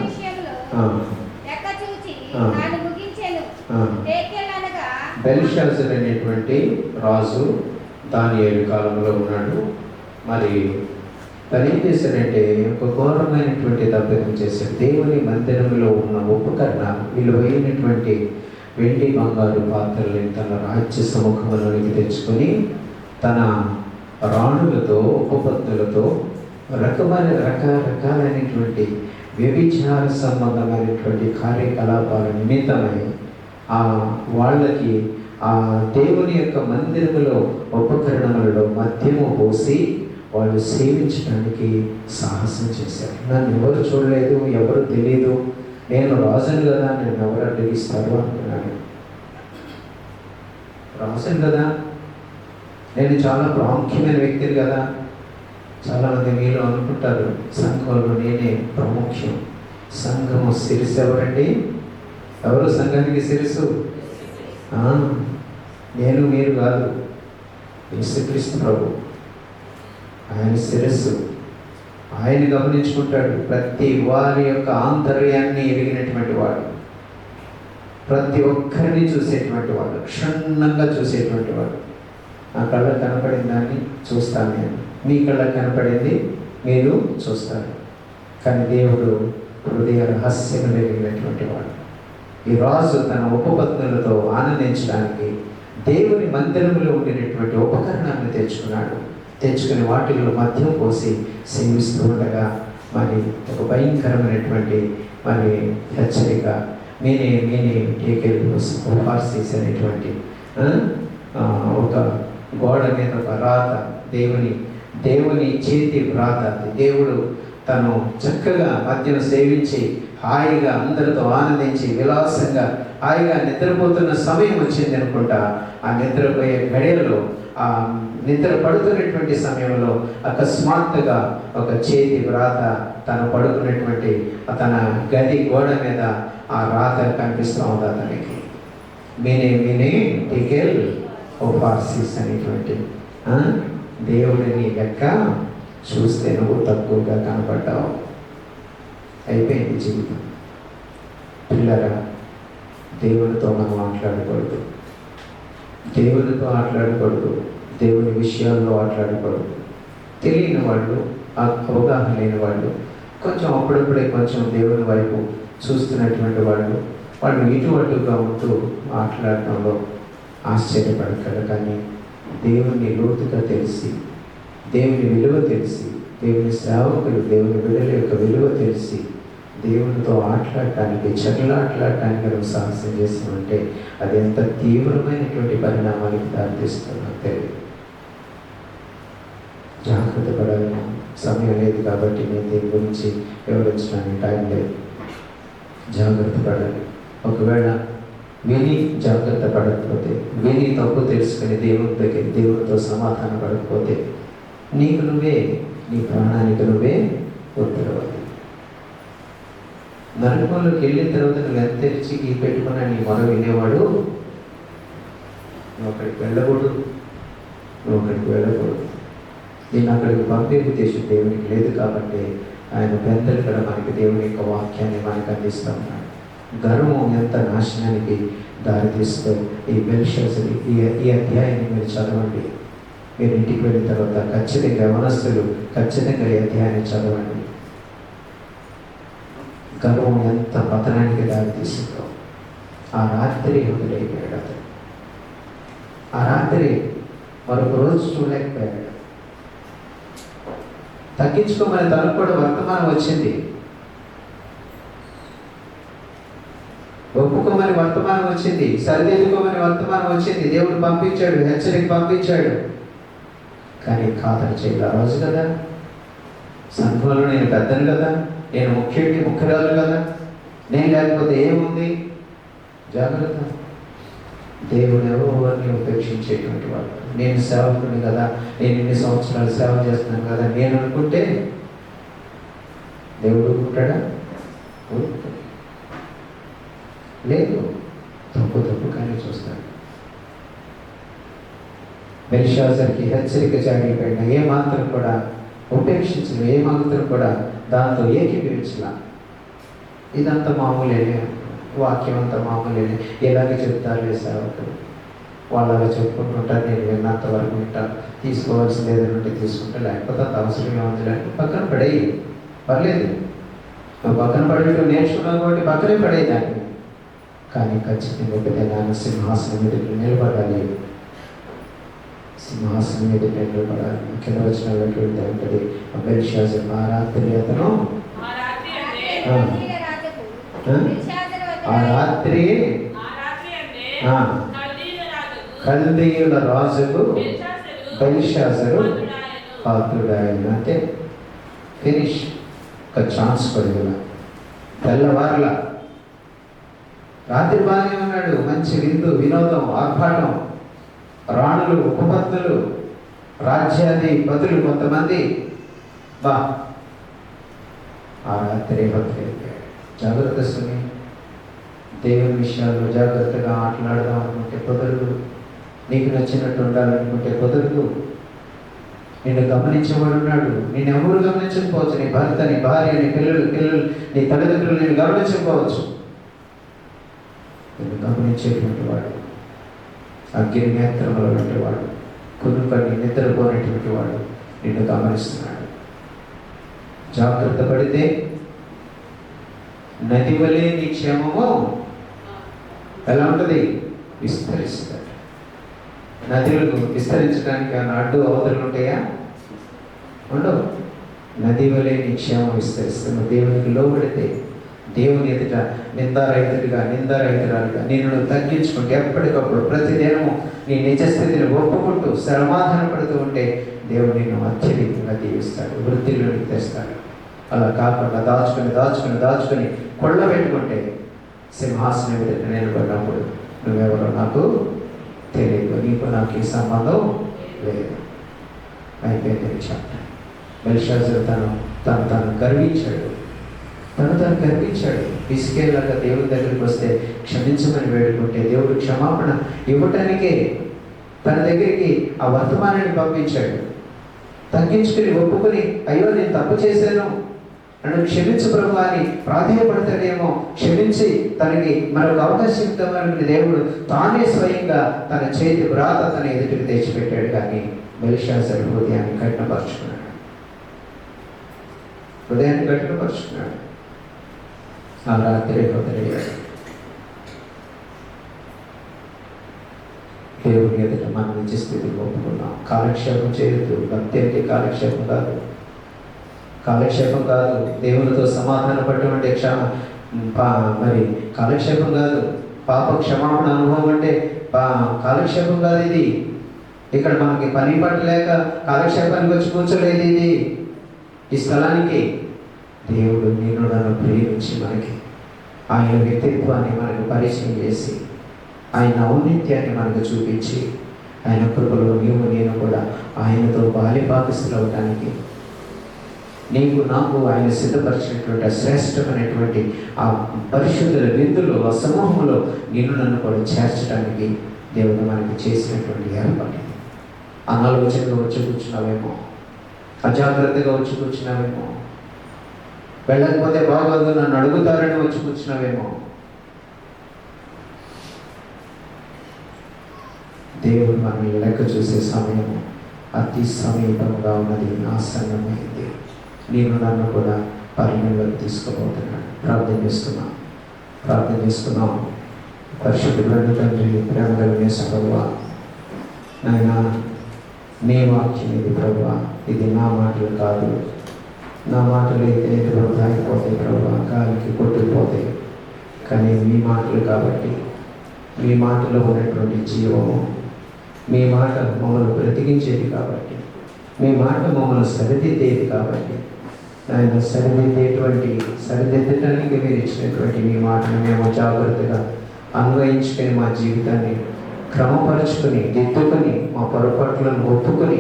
విషయంలో లెక్క చూచి దాన్ని ముగించెను. టేకేల్ అనగా బెల్షాజర్ అనేటువంటి రాజు దానియేలు కాలంలో ఉన్నాడు. మరి తను ఏం చేశాడంటే ఒక ఘోరమైనటువంటి తప్పిదం చేశాడు. దేవుని మందిరంలో ఉన్న ఉపకరణ విలువైనటువంటి వెండి బంగారు పాత్రలను తన రాజ్య సముఖంలోనికి తెచ్చుకొని తన రాణులతో ఉపపత్నులతో రకరకాలైనటువంటి వ్యభిచార సంబంధమైనటువంటి కార్యకలాపాల నిమిత్తమై వాళ్ళకి ఆ దేవుని యొక్క మందిరములో ఉపకరణములలో మద్యము పోసి వాళ్ళు సేవించడానికి సాహసం చేశారు. నన్ను ఎవరు చూడలేదు, ఎవరు తెలియదు, నేను రాజును కదా, నేను ఎవరు అడ్డగిస్తారు అనుకున్నాను. రాజును కదా, నేను చాలా ప్రాముఖ్యమైన వ్యక్తిని కదా. చాలామంది మీలో అనుకుంటారు సంఘంలో నేనే ప్రాముఖ్యం. సంఘము శిరస్సు ఎవరండి? ఎవరు సంఘానికి శిరస్సు? నేను మీరు కాదు, యేసుక్రీస్తు ప్రభు. ఆయన శిరస్సు. ఆయన గమనించుకుంటాడు. ప్రతి వారి యొక్క ఆంతర్యాన్ని ఎరిగినటువంటి వాడు, ప్రతి ఒక్కరిని చూసేటువంటి వాడు, క్షుణ్ణంగా చూసేటువంటి వాడు. నా కళ్ళకు కనపడిన దాన్ని చూస్తాను నేను, మీ కళ్ళకు కనపడింది మీరు చూస్తారు. కానీ దేవుడు హృదయ రహస్యం ఎరిగినటువంటి వాడు. ఈ రాజు తన ఉపపత్నులతో ఆనందించడానికి దేవుని మందిరంలో ఉండినటువంటి ఉపకరణాన్ని తెచ్చుకుని వాటిల్లో మద్యం పోసి సేవిస్తూ ఉండగా మరి ఒక భయంకరమైనటువంటి మరి హెచ్చరిక మీనే టేకెల్ ఫార్సీస్ అనేటువంటి ఒక గోడ మీద ఒక రాత, దేవుని చేతి రాత. దేవుడు తను చక్కగా మద్యం సేవించి హాయిగా అందరితో ఆనందించి విలాసంగా హాయిగా నిద్రపోతున్న సమయం వచ్చింది అనుకుంటా. ఆ నిద్రపోయే గడియలో, ఆ నిద్ర పడుతున్నటువంటి సమయంలో అకస్మాత్తుగా ఒక చేతి వ్రాత తను పడుకున్నటువంటి తన గది గోడ మీద ఆ రాత కనిపిస్తూ ఉంది అతనికి. మీనే టికెల్ ఓ ఫార్సీస్ అనేటువంటి దేవుడిని లెక్క చూస్తే నువ్వు తక్కువగా కనపడ్డావు. అయిపోయింది జీవితం. పిల్లరా, దేవునితో మనం మాట్లాడకూడదు, దేవుని విషయాల్లో ఆటలాడకూడదు. తెలియని వాళ్ళు, అవగాహన లేని వాళ్ళు, కొంచెం అప్పుడప్పుడే కొంచెం దేవుని వైపు చూస్తున్నటువంటి వాళ్ళు ఇటు అటుగా ఉంటూ మాట్లాడటంలో ఆశ్చర్యపడతారు. కానీ దేవుని లోతుగా తెలిసి, దేవుని విలువ తెలిసి, దేవుని సేవకులు, దేవుని బిడ్డల యొక్క విలువ తెలిసి దేవునితో ఆటలాడటానికి, చర్లాటలాడటానికి నువ్వు సాహసం చేస్తామంటే అది ఎంత తీవ్రమైనటువంటి పరిణామానికి దారితీస్తుందో తెలియదు. జాగ్రత్త పడాలని సమయం లేదు కాబట్టి నేను దీని గురించి వివరించడానికి టైం లేదు. జాగ్రత్త పడాలి. ఒకవేళ విని జాగ్రత్త పడకపోతే, విని తప్పు తెలుసుకుని దేవునితో సమాధాన పడకపోతే నీకు నువ్వే, నీ ప్రాణానికి నువ్వే ఉత్తరవాలి. నరకంలోకి వెళ్ళిన తర్వాత నువ్వు ఎంత తెరిచి ఈ పెట్టుకున్నా నీ మొర వినేవాడు నువ్వు అక్కడికి వెళ్ళకూడదు. నేను అక్కడికి పంపే ఉద్దేశం దేవునికి లేదు కాబట్టి ఆయన పెద్దలు కూడా మనకి దేవుని యొక్క వాక్యాన్ని మనకు అందిస్తూ ఉన్నాడు. గర్వం ఎంత నాశనానికి దారితీస్తూ ఈ బెల్షాజరు ఈ అధ్యాయాన్ని మీరు చదవండి. మీరు ఇంటికి వెళ్ళిన తర్వాత ఖచ్చితంగా యవనస్తులు ఖచ్చితంగా ఈ అధ్యాయాన్ని చదవండి. గర్వం ఎంత పతనానికి దారితీస్తుందో. ఆ రాత్రి వదిలేకపోయాడు అతను. ఆ రాత్రి మరొక రోజు చూడలేకపోయాడు. తగ్గించుకోమని తనకు కూడా వర్తమానం వచ్చింది, ఒప్పుకోమని వర్తమానం వచ్చింది, సరిదిద్దుకోమని వర్తమానం వచ్చింది. దేవుడు పంపించాడు, హెచ్చరిక పంపించాడు. కానీ ఖాతరు చేయలే. రోజు కదా, సంఘంలో నేను పెద్దను కదా, నేను ముఖ్యరాలు కదా, నేను లేకపోతే ఏముంది? జాగ్రత్త. దేవుడు ఎవరిని ఉపేక్షించేటువంటి వాడు. నేను సేవకుని కదా, నేను ఇన్ని సంవత్సరాలు సేవ చేస్తున్నాను కదా నేను అనుకుంటే దేవుడు ఊరుకుంటాడా? లేదు, తప్పుగానే చూస్తాడు. బెల్షాజర్కి హెచ్చరిక జారిపోయిన ఏమాత్రం కూడా ఉపేక్షించలేదు, ఏమాత్రం కూడా దాంతో ఏకీభవించలా. ఇదంతా మామూలే, వాక్యం అంతా మామూలే, ఎలాగే చెప్తారులే సేవకులు, వాళ్ళగా చెప్పుకుంటుంటారు, నేను విన్నంత వరకు వింటాను, తీసుకోవాల్సింది ఏదైనా తీసుకుంటా, లేకపోతే అంత అవసరం ఏముంది, లేకపోతే పక్కన పడేయి, పర్లేదు, నువ్వు పక్కన పడేటప్పుడు నేర్చుకున్నావు కాబట్టి పక్కనే పడేదాన్ని. కానీ ఖచ్చితంగా పెద్దగా సింహాసనం మీద నిలబడాలి. సింహాసనం మీద నిలబడాలి. కింద వచ్చినటువంటి ఉంటుంది బెల్షాజర్ ఆ రాత్రి అతను ఆ రాత్రి కల్దీయుల రాజుకు బెల్షాజరు పాత్రుడాయన. అంటే ఫినిష్, ఒక ఛాన్స్ పడుగుల. తెల్లవారుల రాత్రి బాగానే ఉన్నాడు, మంచి విందు, వినోదం, ఆర్భాటం, రాణులు, ఉపపత్తులు, రాజ్యాధిపతులు కొంతమంది. ఆ రాత్రి బతికేయాడు. జాగ్రత్త సుమి, దేవుని విషయాల్లో జాగ్రత్తగా ఆటలాడదాం అనుకుంటే కుదరదు. నీకు నచ్చినట్టు ఉండాలనుకుంటే కుదరదు. నిన్ను గమనించేవాడు ఉన్నాడు. నేను ఎవరు గమనించకపోవచ్చు. నీ భర్త, నీ భార్య, నీ పిల్లలు, నీ తల్లిదండ్రులు నేను గమనించకపోవచ్చు. నిన్ను గమనించేటువంటి వాడు, అగ్ని నేత్రములు వంటి వాడు, కొనుకొని నిద్రపోయినటువంటి వాడు నిన్ను గమనిస్తున్నాడు. జాగ్రత్త పడితే నది వలె నీ క్షేమము ఎలా ఉంటుంది? విస్తరిస్తాడు. నదులకు విస్తరించడానికి ఏమైనా అడ్డు అవతలు ఉంటాయా? ఉండవు. నది వలె నీ క్షేమం విస్తరిస్తుంది. దేవునికి లోబడితే, దేవుని ఎదుట నిందారహితురాలుగా నిన్ను తగ్గించుకుంటే, ఎప్పటికప్పుడు ప్రతిదినము నీ నిజస్థితిని ఒప్పుకుంటూ సమాధాన పడుతూ ఉంటే దేవుడు నిన్ను అత్యధికంగా దీవిస్తాడు, వృద్ధిలోకి తెస్తాడు. అలా కాకుండా దాచుకొని కొళ్ళ పెట్టుకుంటే సింహాసనం ఎదుట నిలబడినప్పుడు నువ్వెవరో నాకు తెలియదు, నీకు నాకు ఈ సంబంధం లేదు. అయిపోయింది చాప్టర్. బెల్షాజరు తను గర్వించాడు. ఇసుకేలాగా దేవుడి దగ్గరికి వస్తే క్షమించమని వేడుకుంటే దేవుడు క్షమాపణ ఇవ్వటానికే తన దగ్గరికి ఆ వర్తమానాన్ని పంపించాడు. తగ్గించుకుని ఒప్పుకొని, అయ్యో నేను తప్పు చేశాను, నన్ను క్షమించు ప్రభు అని ప్రాధేయపడతాడేమో, క్షమించి తనకి మరొక అవకాశం ఇద్దామని దేవుడు తానే స్వయంగా తన చేతి వ్రాత తన ఎదుటికి తెచ్చిపెట్టాడు. కానీ బెల్షాజరు హృదయాన్ని కఠినపరుచుకున్నాడు. ఆ రాత్రి వదిలేయాడు. దేవుని ఎదుట మన నిజ స్థితికి ఒప్పుకున్నాం. కాలక్షేపం చేయొద్దు. భక్తి అంటే కాలక్షేపం కాదు. దేవునితో సమాధాన పడటం అంటే మరి కాలక్షేపం కాదు. పాప క్షమాపణ అనుభవం అంటే కాలక్షేపం కాదు. ఇది ఇక్కడ మనకి పని పట్టలేక కాలక్షేపానికి వచ్చి కూర్చోలేదు. ఇది ఈ స్థలానికి దేవుడు నిన్ను నన్ను ప్రేమించి మనకి ఆయన వ్యక్తిత్వాన్ని మనకు పరిచయం చేసి, ఆయన ఔన్నత్యాన్ని మనకు చూపించి, ఆయన కృపలో నేను కూడా ఆయనతో బాల్యపాకస్తులు అవడానికి నీకు నాకు ఆయన సిద్ధపరిచినటువంటి శ్రేష్టమైనటువంటి ఆ పరిశుద్ధుల విందులో, ఆ సమూహంలో నిన్ను నన్ను కూడా చేర్చడానికి దేవుడు మనకి చేసినటువంటి ఏర్పాటు. అనాలోచనగా వచ్చి కూర్చున్నావేమో, అజాగ్రత్తగా వచ్చి కూర్చున్నావేమో, వెళ్ళకపోతే బాగోదు నన్ను అడుగుతారని వచ్చి కూర్చున్నావేమో. దేవుడు మనల్ని లెక్క చూసే సమయం అతి సమీపంగా ఉన్నది, ఆసన్నమైంది. నేను నన్ను కూడా పరిగణలోకి తీసుకోబోతున్నాను. ప్రార్థన చేసుకున్నాం. పరిశుద్ధుడు తండ్రి, ప్రేమ కలిగిన ప్రభువా, నాయన నీ వాక్యం ఇది ప్రభువా, ఇది నా మాటలు కాదు. నా మాటలు అయితే వృధా అయిపోతాయి ప్రభువా, గాలికి కొట్టుకుపోతాయి. కానీ మీ మాటలు కాబట్టి, మీ మాటలో ఉన్నటువంటి జీవము, మీ మాట మమ్మల్ని బ్రతికించేది కాబట్టి, మీ మాట మమ్మల్ని సరిదిద్దేది కాబట్టి, ఆయన సరిదిద్దటానికి మీరు ఇచ్చినటువంటి మీ మాటను మేము జాగ్రత్తగా అన్వయించుకొని మా జీవితాన్ని క్రమపరుచుకొని, దిద్దుకొని, మా పొరపాట్లను ఒప్పుకొని,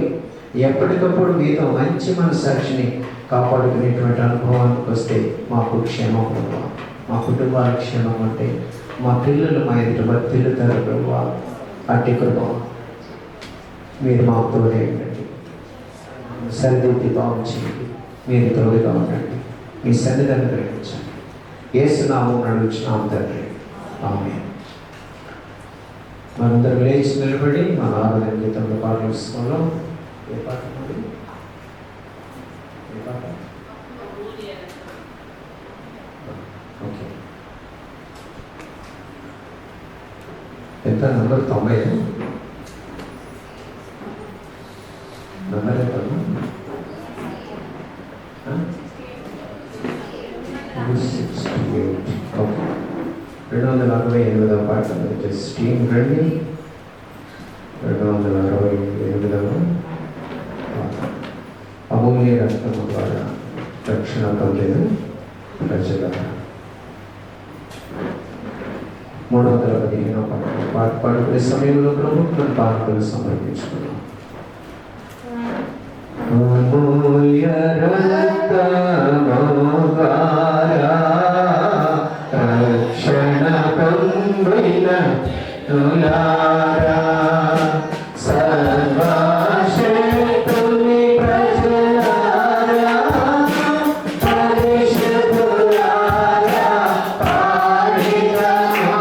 ఎప్పటికప్పుడు మీతో మంచి మనస్సాక్షిని కాపాడుకునేటువంటి అనుభవానికి వస్తే మాకు క్షేమం ప్రభావ, మా కుటుంబాల క్షేమం అంటే మా పిల్లలు మా ఎదుట వర్తిల్లుతారు ప్రభావ. అట్టి కృప మీరు మాకు తోడే ఉండండి. సరిదిద్ది బాగు చేయండి. మీరు తోడుగా ఉండండి. మీ సన్నిధానం గ్రహించండి. యేసునామమున అడుగుచున్నాము తండ్రి, ఆమేన్. మనందరం లేచి నిలబడి మన ఆరాధన గీతంలో పాటిస్తున్నాం. ఏ పాట? ఓకే, ఎంత నంబర్ 90. ఓకే 248వ పాట జస్ట్ టీం రండి 268వ అమూల్య రక్తము ద్వారా రక్షణ పొందిన ప్రజల 315వ పాట పాడుకునే సమయంలో ప్రభుత్వం పాటలు సమర్పించుకున్నాం. అమూల్య రక్తము ద్వారా రక్షణ పొందిన తులారా సర్వశక్తుని ప్రజలారా పరిశుద్ధులారా పాడిదము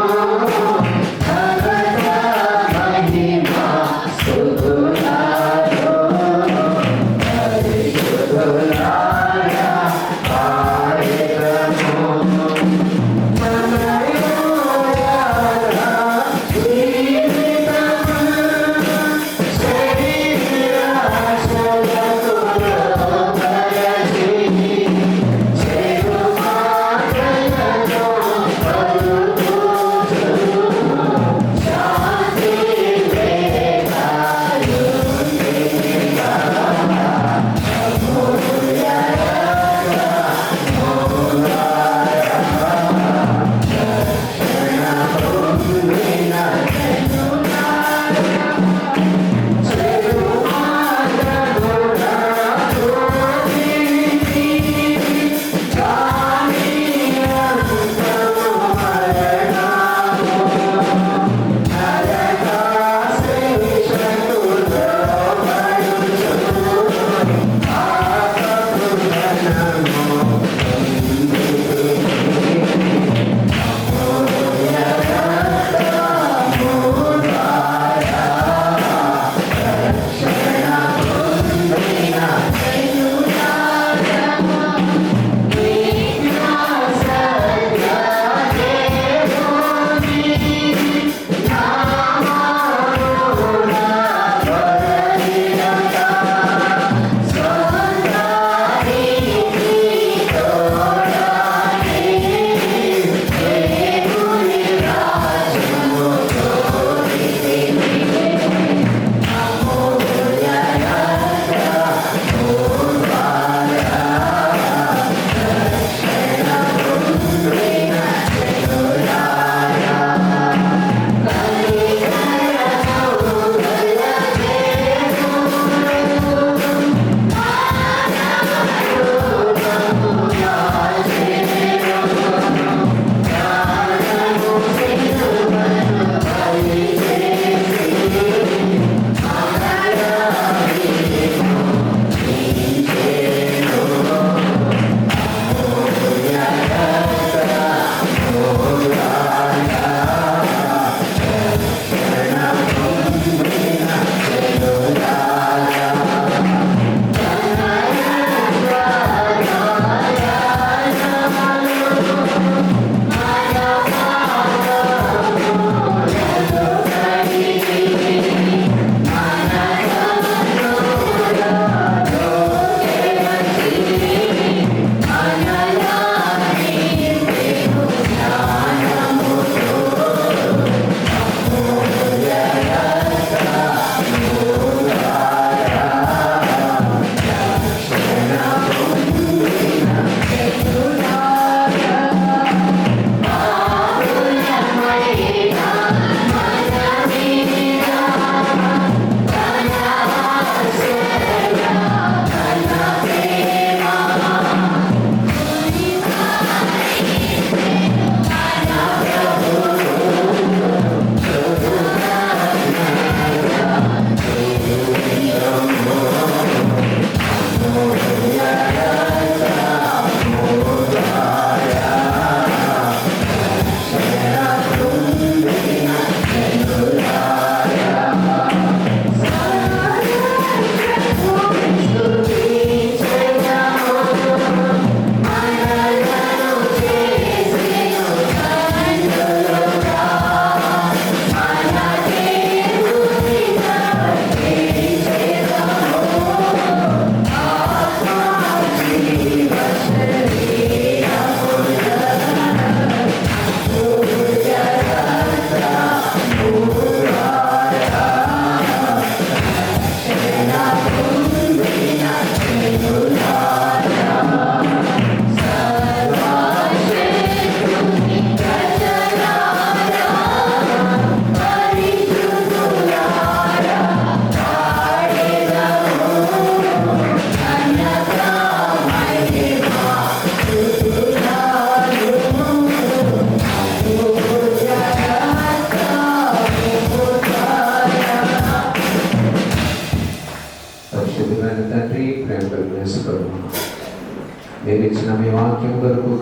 ఘనత మహిమ స్తుతులను పరిశుద్ధులారా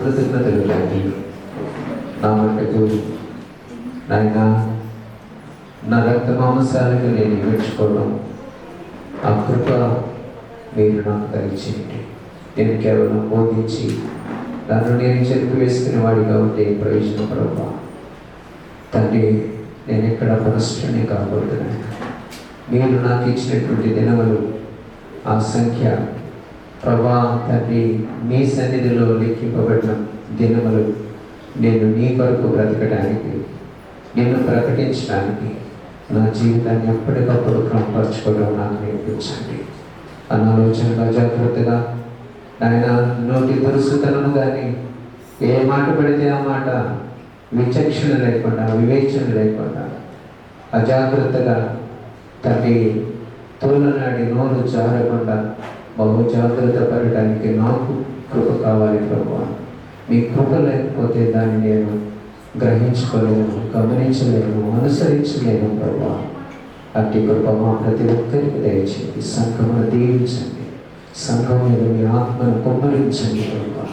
కృతజ్ఞతలు తండ్రి. నా మటుకు నాయన నా రక్త మాంసాలకు నేను మెచ్చుకోవడం ఆ కృప మీరు నాకు దయచేయండి. నేను కేవలం బోధించి నన్ను నేను చెరుపు వేసుకునే వాడిగా ఉంటే ప్రయోజనం ప్రభా. తండ్రి నేను ఎక్కడ భ్రష్టుని కాబోతున్నాను. మీరు నాకు ఇచ్చినటువంటి దినములు ఆ సంఖ్య ప్రభా తండ్రి నీ సన్నిధిలో లెక్కింపబడిన దినములు నేను నీ కొరకు బ్రతకడానికి, నేను ప్రకటించడానికి నా జీవితాన్ని ఎప్పటికప్పుడు క్రమపరచుకోవడం నాకు నేర్పించండి. అనాలోచనగా జాగ్రత్తగా ఆయన నోటి దురుసుతనము కానీ ఏ మాట పడితే ఆ మాట విచక్షణ లేకుండా, వివేచన లేకుండా అజాగ్రత్తగా తండ్రి తోలనాడి నోరు జారకుండా బహు జాగ్రత్త పడటానికి నాకు కృప కావాలి ప్రభు. మీ కృప లేకపోతే దాన్ని నేను గ్రహించుకోలేను, గమనించలేను, అనుసరించలేను ప్రభు. అట్టి కృప మా ప్రతి ఒక్కరికి దయచేయండి. సంఘమును దీవించండి. సంఘం మీద మీ ఆత్మను కుమ్మరించండి ప్రభు.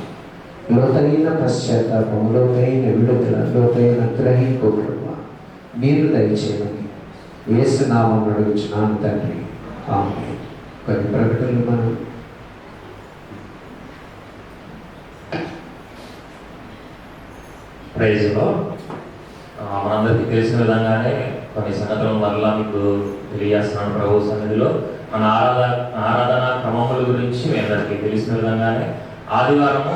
లోతైన పశ్చాత్తాపం, లోతైన విడుదల, లోతైన గ్రహింపు ప్రభు మీరు దయచేయమని యేసు నామం అడుగుచున్నాను తండ్రి. ఆమేన్. కొన్ని ప్రకటనలు మనం ప్రైజ్లో మనందరికీ తెలిసిన విధంగానే కొన్ని సంగతులను వల్ల మీకు తెలియజేస్తున్నాను. ప్రభు సన్నిధిలో మన ఆరాధన క్రమముల గురించి మీ అందరికీ తెలిసిన విధంగానే ఆదివారము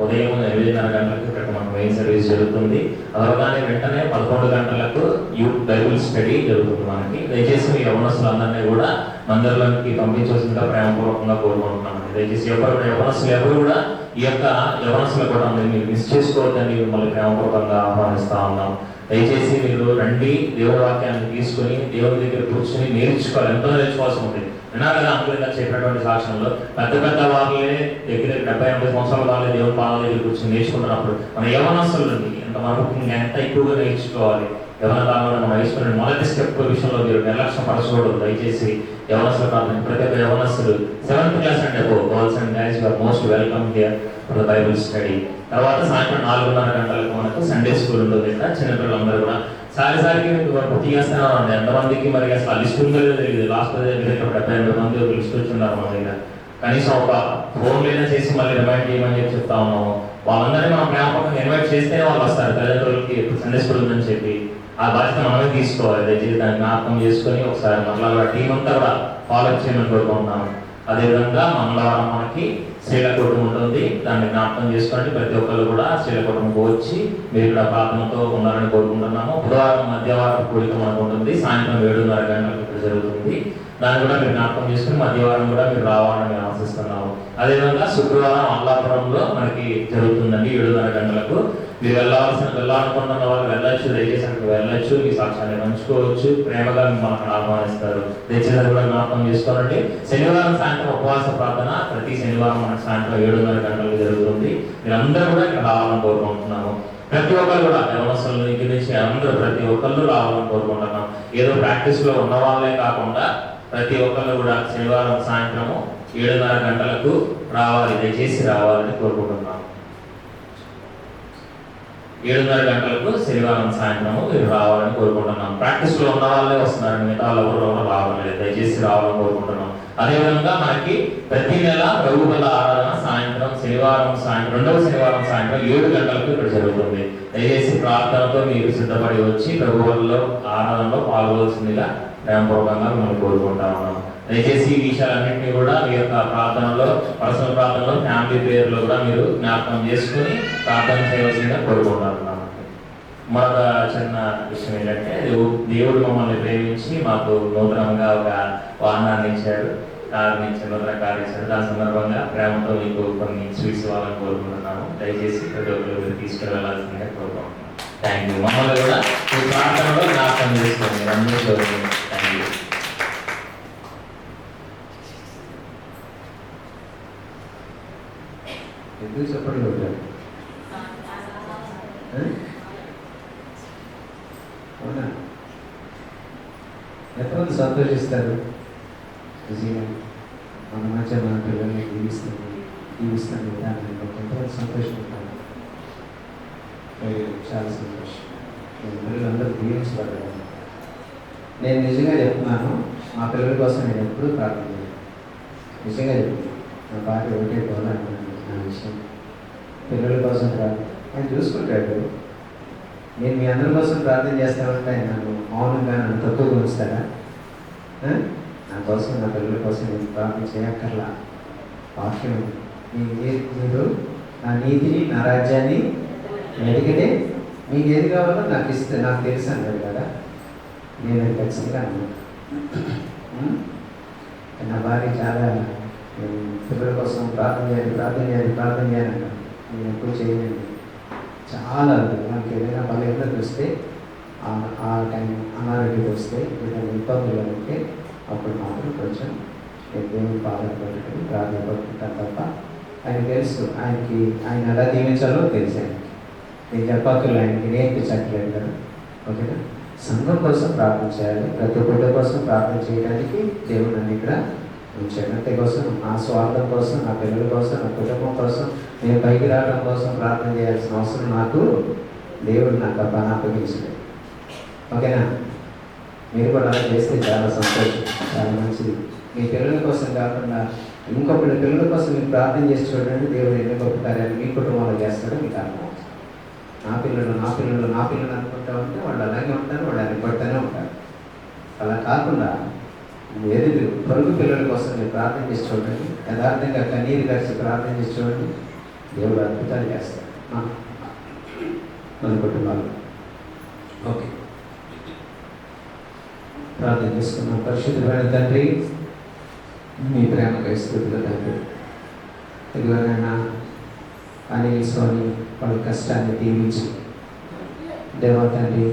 ఉదయం 8:30 గంటలకు ఇక్కడ మనకు మెయిన్ సర్వీస్ జరుగుతుంది. అలాగానే వెంటనే 11 గంటలకు యూత్ బైబుల్ స్టడీ జరుగుతుంది. మనకి దయచేసి మీ యవనస్తులందరినీ కూడా మందిరంలోకి పంపించవలసిందిగా ప్రేమపూర్వకంగా కోరుకుంటున్నామండి. దయచేసి యవనస్తులు ఎవరు కూడా ఈ యొక్క యవనస్తులు కూడా మీరు మిస్ చేసుకోవద్దని మిమ్మల్ని ప్రేమపూర్వకంగా ఆహ్వానిస్తా ఉన్నాం. దయచేసి మీరు రండి, దేవుడి వాక్యాన్ని తీసుకుని దేవుడి దగ్గర కూర్చొని నేర్చుకోవాలి. ఎంతో నేర్చుకోవాల్సి ఉంటుంది. విన్నా కదా అంకులుగా చెప్పినటువంటి సాక్ష్యంలో పెద్ద పెద్ద వాళ్ళే దగ్గర 70-80 సంవత్సరాల వాళ్ళే దేవుడి పాదాల దగ్గర కూర్చొని నేర్చుకుంటున్నప్పుడు మన యవనస్తుల నుండి మనకు ఎంత ఎక్కువగా నేర్చుకోవాలి. యవన కాలంలో మనం వేసుకునే మొదటి స్టెప్ విషయంలో మీరు నిర్లక్ష్యం పరచకూడదు. దయచేసి యవనస్తులు కాదు, ప్రతి ఒక్క యవనస్తులు 7th class and above girls and guys you are most welcome here for the Bible study. తర్వాత సాయంత్రం 4:30 గంటలకు మనకు సండే స్కూల్ ఉంటుంది. ఇక్కడ చిన్నపిల్లలందరూ కూడా సారిసారికి పూర్తి చేస్తున్నామండి. ఎంతమందికి మరి అసలు లిస్ట్ ఉందో తెలియదు. లాస్ట్ 78 మంది లిస్ట్ వచ్చిన్నారు మన దగ్గర. కనీసం ఒక ఫోన్లైనా చేసి మళ్ళీ రిమైండ్ చేయమని చెప్పి చెప్తా ఉన్నాము. వాళ్ళందరినీ మనం ప్రేమపూర్వకంగా ఇన్వైట్ చేస్తేనే వాళ్ళు వస్తారు. తల్లిదండ్రులకి సండే స్కూల్ ఉందని చెప్పి ఆ బాధ్యత మనమే తీసుకోవాలి. దయచేసి దాన్ని జ్ఞాపకం చేసుకొని ఒకసారి మళ్ళీ టీం అంతా కూడా ఫాలో చేయమని కోరుకుంటున్నాము. అదేవిధంగా మంగళవారం మనకి శ్రీలకూటం ఉంటుంది. దాన్ని జ్ఞాపకం చేసుకోండి. ప్రతి ఒక్కరు కూడా శ్రీలకూటంకు వచ్చి మీరు ఇక్కడ ప్రార్థనతో ఉండాలని కోరుకుంటున్నాము. బుధవారం మధ్యవారం కూడిక మనకు ఉంటుంది. సాయంత్రం 7:30 గంటలకు ఇక్కడ జరుగుతుంది. దాన్ని కూడా మీరు జ్ఞాపకం చేసుకుని మధ్యవారం కూడా మీరు రావాలని మేము ఆశిస్తున్నాము. అదేవిధంగా శుక్రవారం అల్లాపురంలో మనకి జరుగుతుందండి 7:30 గంటలకు. మీరు వెళ్ళాలనుకుంటున్న వాళ్ళు వెళ్ళొచ్చు. దయచేసి అక్కడికి వెళ్ళొచ్చు. మీ సాక్ష్యాన్ని పంచుకోవచ్చు. ప్రేమగా మిమ్మల్ని ఆహ్వానిస్తారు. దయచేసి అది కూడా జ్ఞాపకం చేసుకోవాలండి. శనివారం సాయంత్రం ఉపవాస ప్రార్థన ప్రతి శనివారం మనకు సాయంత్రం 7:30 గంటలకు జరుగుతుంది. మీరందరూ కూడా ఇక్కడ రావాలని కోరుకుంటున్నాము. ప్రతి ఒక్కరు కూడా యవనస్తుల దగ్గర నుంచి అందరూ ప్రతి ఒక్కళ్ళు రావాలని కోరుకుంటున్నాం. ఏదో ప్రాక్టీస్లో ఉన్న వాళ్ళే కాకుండా ప్రతి ఒక్కళ్ళు కూడా శనివారం సాయంత్రము 7:30 గంటలకు రావాలి. దయచేసి రావాలని కోరుకుంటున్నాం. 7:30 గంటలకు శనివారం సాయంత్రము మీరు రావాలని కోరుకుంటున్నాం. ప్రాక్టీస్లో ఉన్న వాళ్ళే వస్తున్నారు, మిగతా వాళ్ళు ఎవరు రావట్లేదు. దయచేసి రావాలని కోరుకుంటున్నాం. అదేవిధంగా మనకి ప్రతి నెల ప్రభువుల ఆరాధన సాయంత్రం శనివారం సాయంత్రం 2వ శనివారం సాయంత్రం 7 గంటలకు ఇక్కడ జరుగుతుంది. దయచేసి ప్రార్థనతో మీరు సిద్ధపడి వచ్చి ప్రభువుల్లో ఆరాధనలో పాల్గొవలసిందిగా ప్రేమపూర్వకంగా మిమ్మల్ని కోరుకుంటా ఉన్నాం. దయచేసి ఈ విషయాలన్నింటినీ కూడా మీ యొక్క ప్రార్థనలో, పర్సనల్ ప్రార్థనలో, ఫ్యామిలీ ప్రేయర్లో కూడా మీరు జ్ఞాపకం చేసుకుని ప్రార్థన చేయవలసిందిగా కోరుకుంటున్నాం. మరొక చిన్న విషయం ఏంటంటే దేవుడు మమ్మల్ని ప్రేమించి మాకు నూతనంగా ఒక వాహనాన్ని ఇచ్చాడు, కారుని ఇచ్చాడు, నూతన కారు ఇచ్చాడు. దాని సందర్భంగా ప్రేమతో మీకు కొన్ని స్వీట్స్ ఇవ్వాలని కోరుకుంటున్నాను. దయచేసి ప్రతి ఒక్కరు మీరు తీసుకుని వెళ్ళాల్సిందిగా కోరుకుంటున్నాను. Thank you. మమ్మల్ని కూడా మీ ప్రార్థనలో జ్ఞాపకం చేసుకోండి. అందరూ చూడండి. Thank you. ఎందుకు చెప్పండి అవునా? ఎంతమంది సంతోషిస్తారు? మన మధ్య మన పిల్లల్ని దీవిస్తాను విధానంలో ఎంతమంది సంతోషపడతారు? చాలా సంతోషం. మీ పిల్లలందరూ దీవించబడ్డారు. నేను నిజంగా చెప్తున్నాను, మా పిల్లల కోసం నేను ఎప్పుడూ ప్రార్థన చేయను. నిజంగా చెప్తున్నాను. నా భార్య ఒకటే పోవాలన్నాను నా విషయం. పిల్లల కోసం ప్రార్థన ఆయన చూసుకుంటాడు. నేను మీ అందరి కోసం ప్రార్థన చేస్తామంటే ఆయన నన్ను మౌనంగా నన్ను తక్కువగా ఉంచుతారా? నా కోసం, నా పిల్లల కోసం నేను ప్రార్థన చేయక్కర్లా. వాక్యం మీరు నా నీతిని, నా రాజ్యాన్ని వెతికితే మీకు ఏది కావాలో నాకు ఇస్తే నాకు తెలుసు అన్నాడు కదా. నేను అది ఖచ్చితంగా అన్నాను. నా భార్య చాలా పిల్లల కోసం ప్రార్థన చేయాలి అన్నాను. నేను ఎప్పుడు చేయలేదు. చాలా మనకి ఏదైనా బలహీనత వస్తే, ఆ టైం అనారోగ్యం వస్తే, ఏదైనా ఇబ్బందులు ఉంటే అప్పుడు మాత్రం కొంచెం నేను దేవుని పాలన పట్టుకుని ప్రార్థన పట్టుకుంటాను తప్ప ఆయన తెలుసు. ఆయన ఎలా దీవించాలో తెలుసు ఆయనకి. నేను చెప్పక్కర్లు ఆయనకి నేర్పించట్లేదు కదా. ఓకేనా? సంఘం కోసం ప్రార్థన చేయాలి. ప్రతి బిడ్డ కోసం ప్రార్థన చేయడానికి దేవుడు నన్ను ఇక్కడ ఉంచాడు. అంతే కోసం, నా స్వార్థం కోసం, నా పిల్లల కోసం, నా కుటుంబం కోసం, నేను పైకి రావడం కోసం ప్రార్థన చేయాల్సిన అవసరం నాకు దేవుడు నాకు ఆ పని అప్పగించలేదు. ఓకేనా? మీరు కూడా అలా చేస్తే చాలా సంతోషం, చాలా మంచిది. మీ పిల్లల కోసం కాకుండా ఇంకొకటి పిల్లల కోసం మీరు ప్రార్థన చేసి చూడండి. దేవుడు ఎన్ని గొప్ప కార్యాలు మీ కుటుంబంలో చేస్తాడో మీకు అర్థమవుతుంది. నా పిల్లలు అనుకుంటా ఉంటే వాళ్ళు అలాగే ఉంటారు, వాళ్ళు అనుకుంటూనే ఉంటారు. అలా కాకుండా ఎదురు పొరుగు పిల్లల కోసం మీరు ప్రార్థన చేసి చూడండి. యథార్థంగా కన్నీరు కలిసి ప్రార్థన చేసి చూడండి. దేవుడు అద్భుతాలు చేస్తాడు మన కుటుంబాలు. ఓకే, ప్రార్థన చేసుకున్నాం. పరిశుద్ధమైన తండ్రి, మీ ప్రేమకై స్తుతులు తండ్రి. ఇదిగోనైనా అనిల్ సోని వాళ్ళ కష్టాన్ని దీవించి దేవా తండ్రి,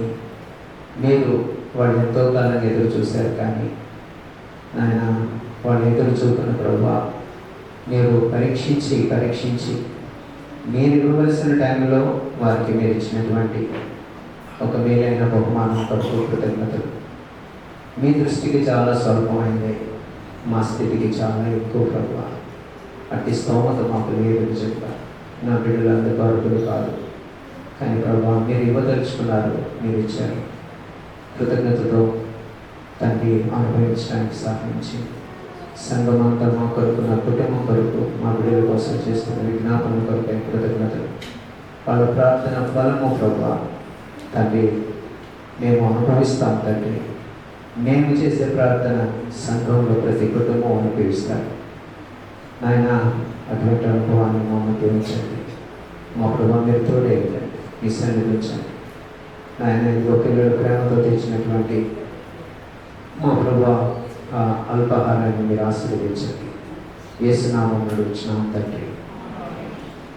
మీరు వాళ్ళు ఎంతో కాలంగా ఎదురు చూశారు. కానీ నాయన వాళ్ళు ఎదురు చూపున్న ప్రభువా, మీరు పరీక్షించి మీరు ఇవ్వవలసిన టైంలో వారికి మీరు ఇచ్చినటువంటి ఒక మేలైన బహుమానం కొరకు కృతజ్ఞతలు. మీ దృష్టికి చాలా స్వల్పమైంది, మా స్థితికి చాలా ఎక్కువ ప్రభువా. అట్టి స్తోమత మాకు లేదు చెప్పారు. నా బిడ్డలు అందుబాటులు కాదు, కానీ ప్రభువా మీరు ఇవ్వదలుచుకున్నారు, మీరు ఇచ్చారు. కృతజ్ఞతతో తండ్రి అనుభవించడానికి సహాయించి సంఘమంతా మా కొరకు, నా కుటుంబం కొరకు, మా బిడ్డల కోసం చేస్తున్న విజ్ఞాపన కొరకు కృతజ్ఞతలు. వాళ్ళ ప్రార్థన ఫలము ప్రభువా తండ్రి మేము అనుభవిస్తాం తండ్రి. మేము చేసే ప్రార్థన సంఘంలో ప్రతి కుటుంబం అనుభవిస్తారు నాయన. అటువంటి అనుభవాన్ని మమ్మల్ని దీవించండి. మా ప్రభావం మీరు తోడేయండి, మీ సన్నిధించండి నాయన. ఇదిగో పిల్లలు ప్రేమతో తెచ్చినటువంటి మా ప్రభా అల్పాహారాన్ని మీరు ఆశీర్వదించండి. యేసునామములో అడుగుచున్నాం తండ్రి.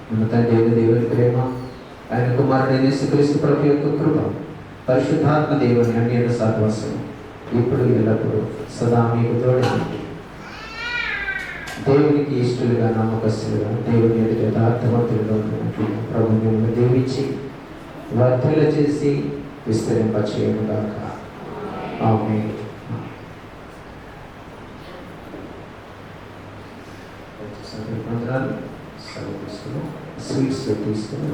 మన తండ్రి దేవుని ప్రేమ, ఆయన కుమారుడైన యేసుక్రీస్తు ప్రభు యొక్క కృప, పరిశుద్ధాత్మ దేవుని అన్యోన్య సహవాసం ఇప్పుడు ఎల్లప్పుడూ సదా మీకు తోడేయండి. దేవునికి ఇష్టలుగా, నమ్మకస్తులుగా, దేవుని ఎదుట యథార్థవంతులుగా ఉన్నట్లు ప్రభు మిమ్మల్ని దీవించి వర్ధల చేసి విస్తరింపచేయనుగాక. ఆమేన్. స్వీట్స్ తీసుకుని